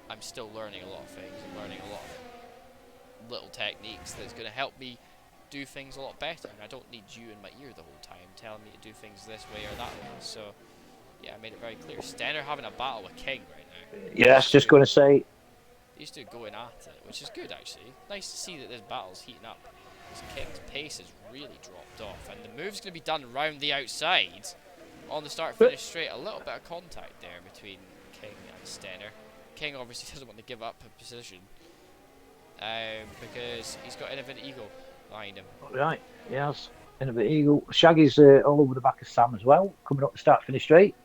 I'm still learning a lot of things. I'm learning a lot of little techniques that's going to help me do things a lot better. And I don't need you in my ear the whole time telling me to do things this way or that way. So yeah, I made it very clear. Stenner having a battle with King right now. Yes, just going to say. These two going at it, which is good actually. Nice to see that this battle's heating up. King's pace has really dropped off, and the move's going to be done around the outside on the start finish straight. A little bit of contact there between King and Stenner. King obviously doesn't want to give up a position because he's got Innovative Eagle behind him. Right, yes, Innovative Eagle. Shaggy's all over the back of Sam as well, coming up the start finish straight.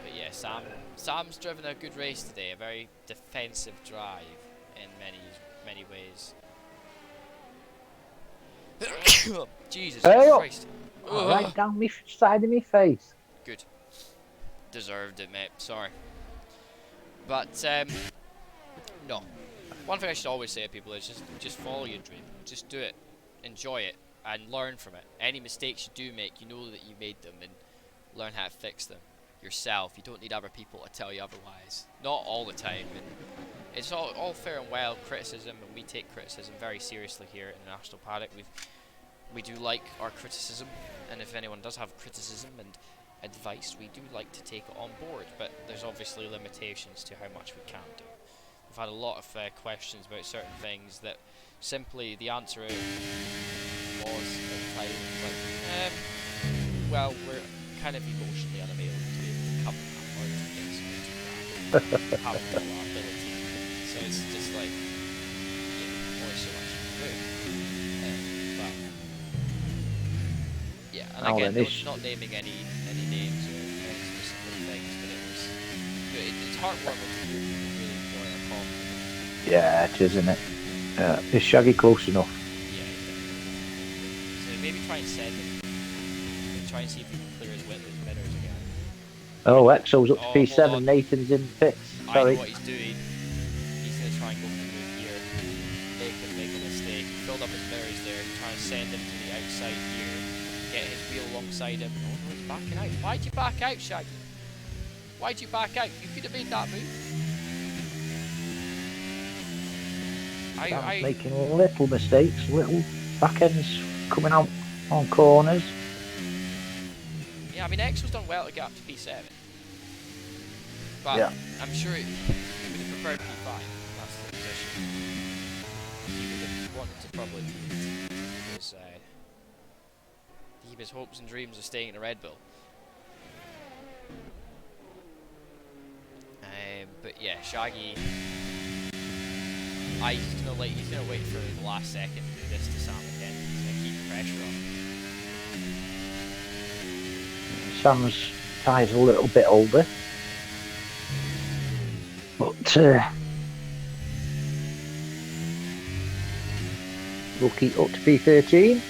But yeah, Sam's driven a good race today, a very defensive drive in many ways. Jesus Christ. Right down me side of me face. Good. Deserved it, mate. Sorry. But, no. One thing I should always say to people is just follow your dream. Just do it. Enjoy it. And learn from it. Any mistakes you do make, you know that you made them, and learn how to fix them yourself. You don't need other people to tell you otherwise. Not all the time. And it's all fair and well, criticism, and we take criticism very seriously here in the National Paddock. We do like our criticism, and if anyone does have criticism and advice, we do like to take it on board, but there's obviously limitations to how much we can do. We've had a lot of questions about certain things that simply the answer was at the time, like, well, we're kind of emotionally unavailable to be able to cover that or to things we have no ability. So it's just like, yeah, only so much you can do. But yeah, and again, not naming any names or any specific things, but it's heartwarming to hear people really enjoy our comp. Yeah, it is, isn't it? Is Shaggy close enough? Yeah, definitely. So maybe try and send him. Try and see if you can clear his winners again. Oh, Exo's up to P7. Nathan's in pits. Sorry. I know what he's doing. He's going to try and go for the move here. Make a mistake. Filled up his mirrors there. Try and send him to the outside here. get his wheel alongside him. Oh no, he's backing out. Why'd you back out, Shaggy? Why'd you back out? You could have made that move. Sam's making little mistakes, little back ends coming out on corners. Yeah, I mean, Exo's done well to get up to P7. But Yeah. I'm sure he would have preferred P5. That's the position. He would have wanted to probably keep his hopes and dreams of staying in a Red Bull. But yeah, Shaggy. He's gonna wait for the last second to do this to Sam again. He's gonna keep pressure on. Sam's tyres a little bit older, but rookie up to P13.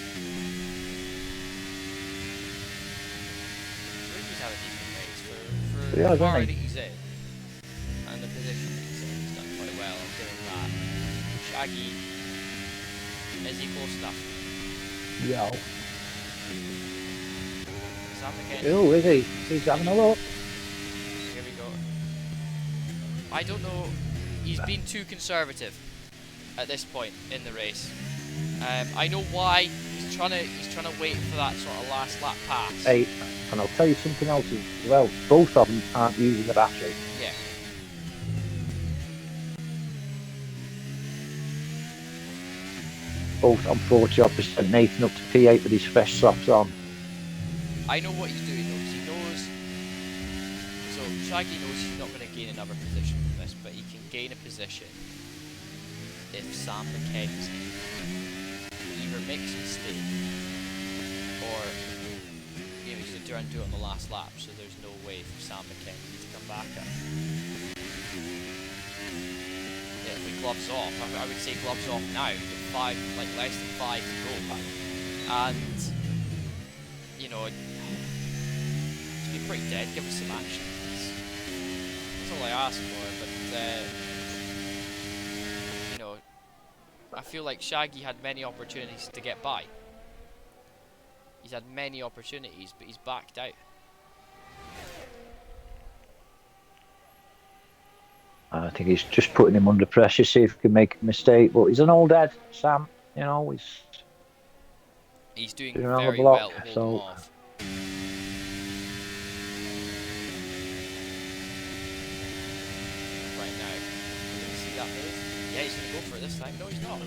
Rookie's had a decent race for Yeah, the car hasn't that he? he's in and the position that he's in. He's done quite well. I'll give him that. Shaggy, is he close enough? Yeah. Sam McKenzie. Oh, is he? He's having a look. Here we go. I don't know. He's been too conservative at this point in the race. I know why. He's trying to wait for that sort of last lap pass. Hey, and I'll tell you something else as well. Both of them aren't using the battery. Yeah. Both on 40%. Nathan up to P8 with his fresh softs on. I know what he's doing though, 'cause he knows. So Shaggy knows he's not going to gain another position from this, but he can gain a position if Sam McKenzie either makes a mistake or he's going to try and do it on the last lap, so there's no way for Sam McKenzie to come back up. Yeah, if he gloves off, I would say gloves off now. With less than 5 to go, and it's been pretty dead. Give us some action. That's all I ask for. But I feel like Shaggy had many opportunities to get by. He's had many opportunities, but he's backed out. I think he's just putting him under pressure, see if he can make a mistake. But he's an old head, Sam. He's doing Doing on the very block, well to hold so- him off. Right now, you can see that move. Yeah, he's going to go for it this time. No, he's not.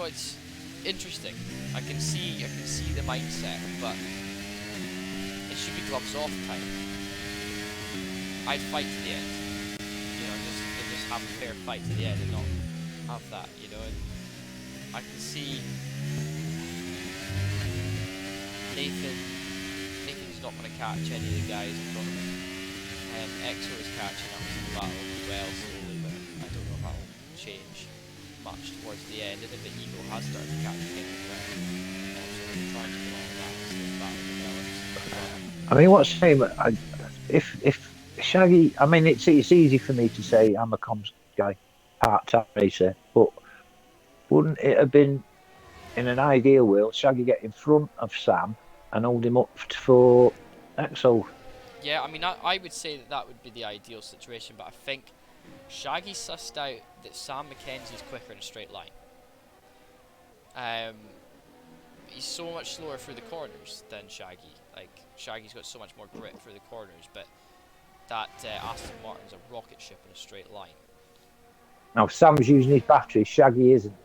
It's interesting. I can see the mindset, but it should be gloves off time. I'd fight to the end. Just have a fair fight to the end and not have that, and I can see Nathan's not going to catch any of the guys in front of him. Exo is catching up to the battle as well slowly, but I don't know if that will change much towards the end, and if the Eagle has started to catch him as well. So we're trying to get on that as the battle develops. I mean, what's the shame? If Shaggy, I mean, it's easy for me to say I'm a comms guy, part-time racer, but wouldn't it have been, in an ideal world, Shaggy get in front of Sam and hold him up for Exo? Yeah, I mean, I would say that would be the ideal situation, but I think Shaggy sussed out that Sam McKenzie's quicker in a straight line. He's so much slower through the corners than Shaggy. Like, Shaggy's got so much more grit through the corners, but that Aston Martin's a rocket ship in a straight line. Now, Sam's using his battery, Shaggy isn't.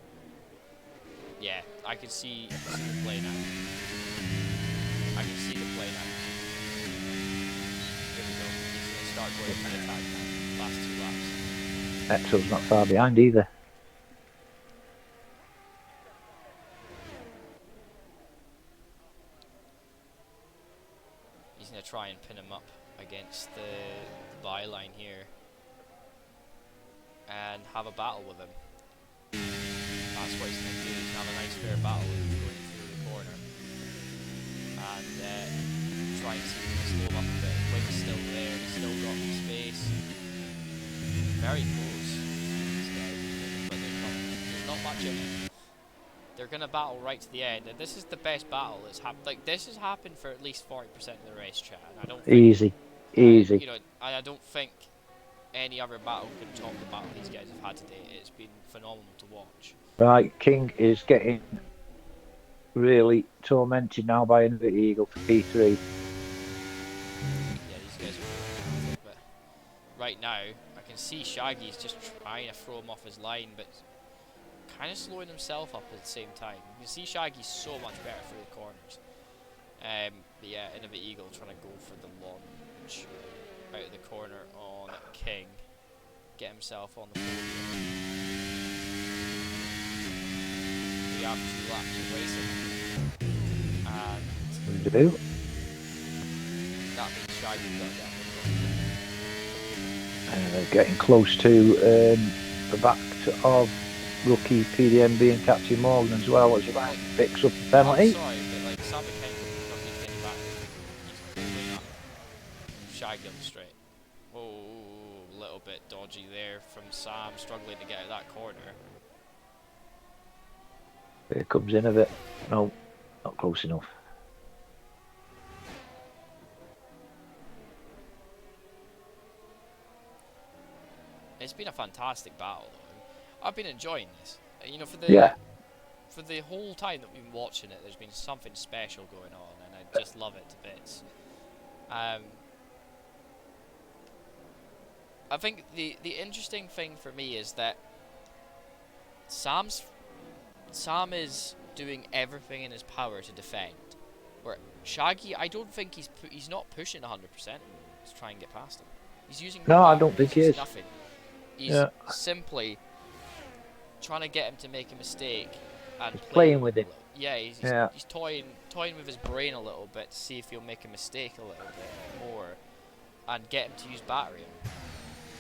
Yeah, I can see the play now. I can see the play now. Here we go. He's going to start going for the attack now. Last 2 laps. Exo's not far behind either. He's going to try and pin him up against the byline here and have a battle with him. That's what he's going to do. He's going to have a nice fair battle with him going through the corner and try and see if he can slow him up a bit. The wind's still there. He's still got space. Very close. These guys, but there's not much in it. They're gonna battle right to the end, and this is the best battle that's happened. Like, this has happened for at least 40% of the race, chat. And I don't think, Easy. Easy. you know, I don't think any other battle can top the battle these guys have had today. It's been phenomenal to watch. Right, King is getting really tormented now by Innovative Eagle for P3. Yeah, these guys are really, but right now I can see Shaggy's just trying to throw him off his line, but kind of slowing himself up at the same time. You can see Shaggy's so much better through the corners. But yeah, Innovative Eagle trying to go for the launch out of the corner on King. Get himself on the podium. We have 2 laps of racing. And Do. that means Shaggy's got that. Getting close to the back of rookie PDMB and Captain Morgan as well as Ryan picks up the penalty. I'm sorry, but like Sam McKenzie not really getting back. He's completely not. Shaggy on the straight. Oh, a little bit dodgy there from Sam, struggling to get out of that corner. Here comes in a bit. No, not close enough. It's been a fantastic battle, though. I've been enjoying this. You know, for the whole time that we've been watching it, there's been something special going on, and I just love it to bits. I think the interesting thing for me is that Sam is doing everything in his power to defend, where Shaggy, I don't think he's not pushing 100% to try and get past him. He's using no, I don't think he is. Nothing. He's simply trying to get him to make a mistake and he's playing with it. Yeah, he's toying with his brain a little bit to see if he'll make a mistake a little bit more and get him to use battery.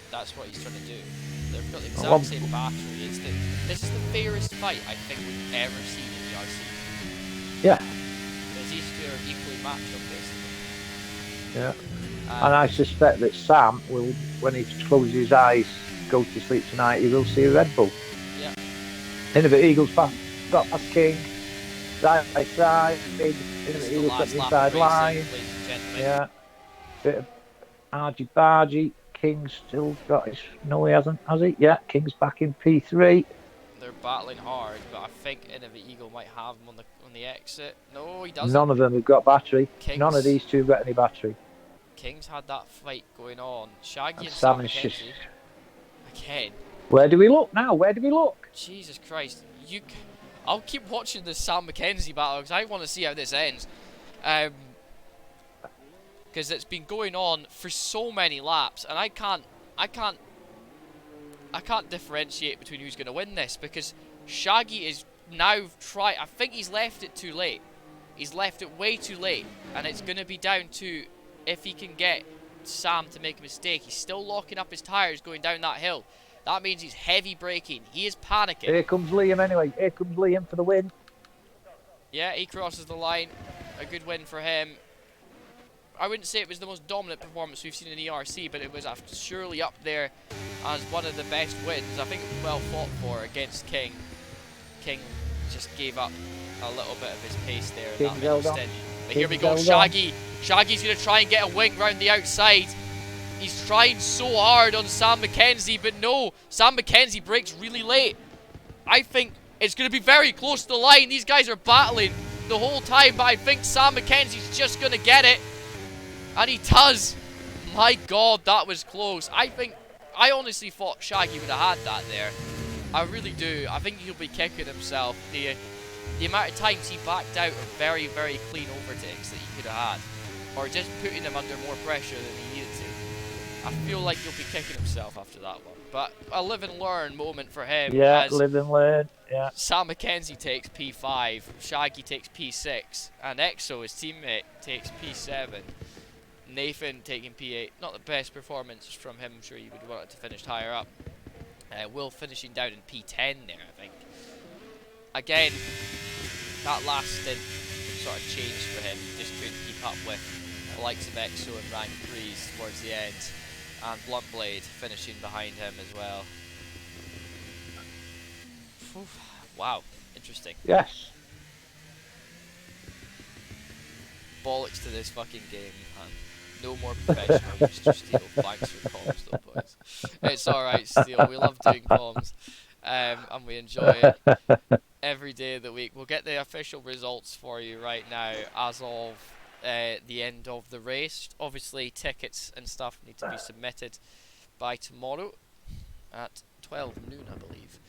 That's what he's trying to do. They've got the exact same battery. This is the fairest fight I think we've ever seen in the ERC. Yeah. Because these two are equally matched up, basically. Yeah. And I suspect that Sam will, when he closes his eyes, go to sleep tonight, he will see a Red Bull. Yeah. Innovative Eagles got past King. Side by side. Innovative Eagles got the inside line. Yeah. Bit of argy-bargy. King's still got his... No, he hasn't, has he? Yeah, King's back in P3. They're battling hard, but I think Innovative Eagle might have him on the exit. No, he doesn't. None of them have got battery. None of these two have got any battery. King's had that fight going on. Shaggy and Sam Sam is McKenzie. Again. Where do we look now? Where do we look? Jesus Christ. I'll keep watching this Sam McKenzie battle because I want to see how this ends. Because it's been going on for so many laps, and I can't differentiate between who's going to win this, because Shaggy is now I think he's left it too late. He's left it way too late, and it's going to be down to if he can get Sam to make a mistake. He's still locking up his tyres going down that hill. That means he's heavy braking. He is panicking. Here comes Liam anyway. Here comes Liam for the win. Yeah, he crosses the line. A good win for him. I wouldn't say it was the most dominant performance we've seen in ERC, but it was surely up there as one of the best wins. I think it was well fought for against King. King just gave up a little bit of his pace there in that middle stint. But here we go, Shaggy. Shaggy's going to try and get a wing round the outside. He's trying so hard on Sam McKenzie, but no, Sam McKenzie brakes really late. I think it's going to be very close to the line. These guys are battling the whole time, but I think Sam McKenzie's just going to get it. And he does. My God, that was close. I honestly thought Shaggy would have had that there. I really do. I think he'll be kicking himself. The amount of times he backed out of very, very clean overtakes that he could have had. Or just putting him under more pressure than he needed to. I feel like he'll be kicking himself after that one. But a live and learn moment for him. Yeah, live and learn. Yeah. Sam McKenzie takes P5. Shaggy takes P6. And Exo, his teammate, takes P7. Nathan taking P8. Not the best performance from him. I'm sure you would want it to finish higher up. Will finishing down in P10 there, I think. Again, that last stint sort of changed for him. He just couldn't keep up with the likes of Exo and rank 3s towards the end. And Bluntblade finishing behind him as well. Wow, interesting. Yes. Bollocks to this fucking game, man. No more professional Mr. Steele. Thanks for comms, though, boys. It's alright, Steele. We love doing comms, and we enjoy it every day of the week. We'll get the official results for you right now as of the end of the race. Obviously, tickets and stuff need to be submitted by tomorrow at 12 noon, I believe.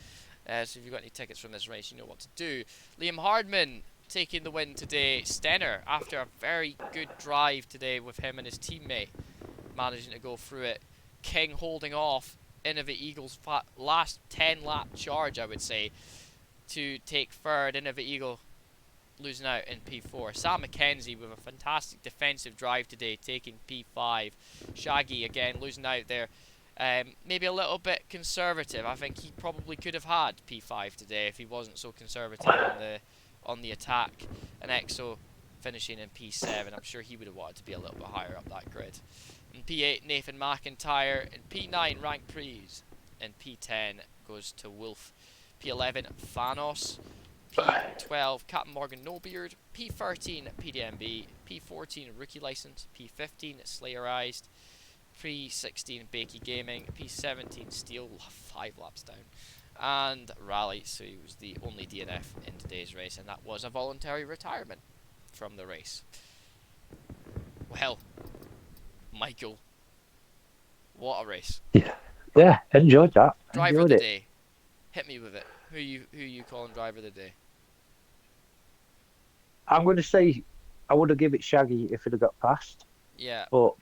So if you've got any tickets from this race, you know what to do. Liam Hardman taking the win today. Stenner, after a very good drive today with him and his teammate, managing to go through it. King holding off Innovate Eagle's last 10 lap charge, I would say, to take third. Innovate Eagle losing out in P4. Sam McKenzie with a fantastic defensive drive today, taking P5. Shaggy again losing out there. Maybe a little bit conservative. I think he probably could have had P5 today if he wasn't so conservative on the attack. And EXO finishing in P7. I'm sure he would have wanted to be a little bit higher up that grid. In P8, Nathan McIntyre. In P9, Rank Prees. In P10 goes to Wolf. P11, Thanos. P12, Captain Morgan Nobeard. P13, PDMB. P14, Rookie License. P15, Slayerized. P16, Bakey Gaming. P17, Steel, 5 laps down. And Rally, so he was the only DNF in today's race, and that was a voluntary retirement from the race. Well, Michael, what a race. Yeah, enjoyed that. Driver Enjoyed of it. the day. Hit me with it. Who you calling driver of the day? I'm going to say I would have given it Shaggy if it had got past, Yeah. but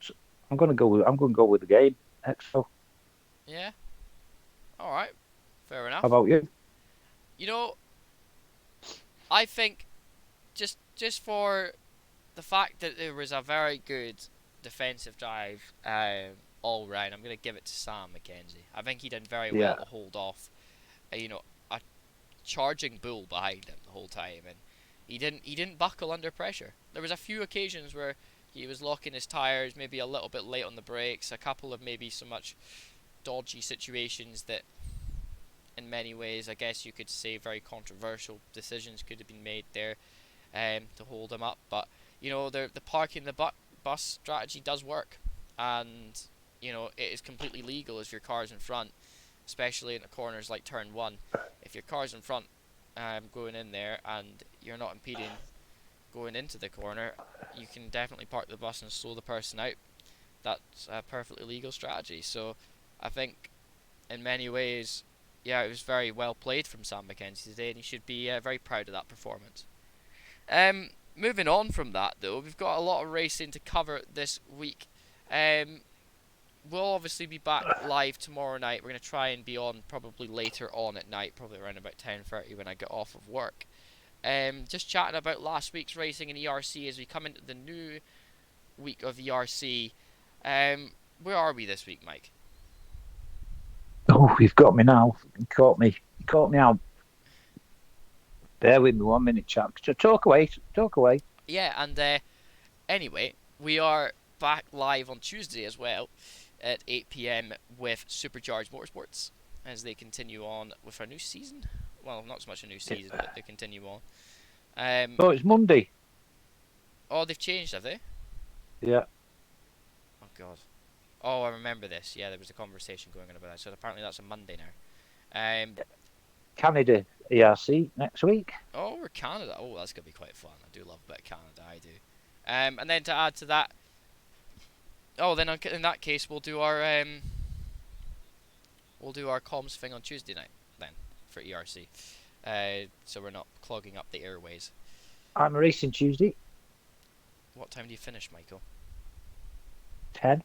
I'm going to go with the game. EXO. Yeah. All right. Fair enough. How about you? You know, I think just for the fact that there was a very good defensive drive all round, I'm going to give it to Sam McKenzie. I think he did very well to hold off, a charging bull behind him the whole time, and he didn't buckle under pressure. There was a few occasions where he was locking his tires, maybe a little bit late on the brakes, a couple of maybe so much dodgy situations that, in many ways, I guess you could say very controversial decisions could have been made there to hold him up. But the parking the bus strategy does work, and it is completely legal if your car's in front, especially in the corners like turn 1. If your car's in front going in there and you're not impeding going into the corner, you can definitely park the bus and slow the person out. That's a perfectly legal strategy. So I think in many ways, yeah, it was very well played from Sam McKenzie today, and he should be very proud of that performance. Moving on from that, though, we've got a lot of racing to cover this week. We'll obviously be back live tomorrow night. We're going to try and be on probably later on at night, probably around about 10:30 when I get off of work. Just chatting about last week's racing in ERC as we come into the new week of ERC. Where are we this week, Mike? Oh, you've got me now. You caught me out. Bear with me 1 minute, chap. Talk away. Yeah, and anyway, we are back live on Tuesday as well at 8 PM with Supercharged Motorsports as they continue on with our new season. Well, not so much a new season, but they continue on. Oh, it's Monday. Oh, they've changed, have they? Yeah. Oh, God. Oh, I remember this. Yeah, there was a conversation going on about that. So apparently that's a Monday now. Canada ERC next week. Oh, we're Canada. Oh, that's going to be quite fun. I do love a bit of Canada, I do. And then to add to that, then in that case, we'll do our comms thing on Tuesday night then for ERC. So we're not clogging up the airways. I'm racing Tuesday. What time do you finish, Michael? 10.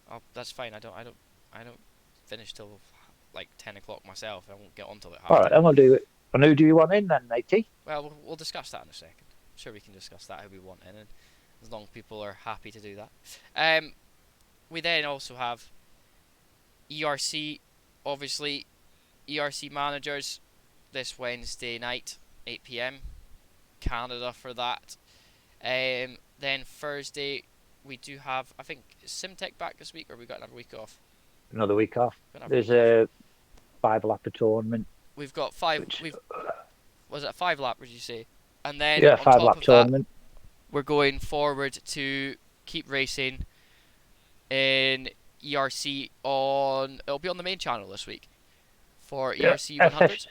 Oh, that's fine. I don't finish till like 10 o'clock myself. I won't get on till it. All right, I'm gonna do it. And who do you want in then, matey? Well, we'll discuss that in a second. I'm sure we can discuss that who we want in, and as long as people are happy to do that. We then also have ERC, obviously, ERC managers this Wednesday night, 8 PM. Canada for that. Then Thursday we do have, I think, is Simtech back this week, or we got another week off? Another week off. There's a 5 lap tournament We've got five. Was it a 5 lap? Did you say? And then Yeah, on 5 top lap of that, tournament. we're going forward to keep racing in ERC on. It'll be on the main channel this week for Yeah, ERC 100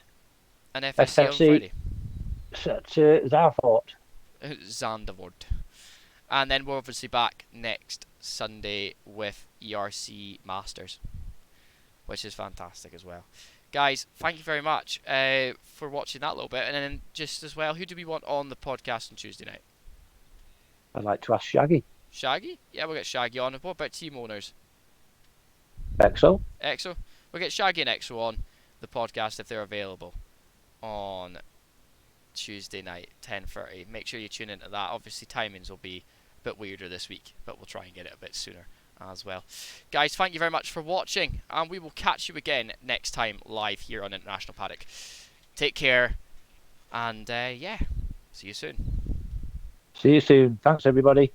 and FSC on FFC. Friday. Zafort. Zandvoort. And then we're obviously back next Sunday with ERC Masters, which is fantastic as well. Guys, thank you very much for watching that little bit. And then just as well, who do we want on the podcast on Tuesday night? I'd like to ask Shaggy. Shaggy? Yeah, we'll get Shaggy on. What about team owners? Exo. Exo? We'll get Shaggy and Exo on the podcast if they're available on Tuesday night, 10:30. Make sure you tune into that. Obviously, timings will be a bit weirder this week, but we'll try and get it a bit sooner as well. Guys, thank you very much for watching, and we will catch you again next time live here on International Paddock. Take care, and yeah, see you soon. See you soon. Thanks, everybody.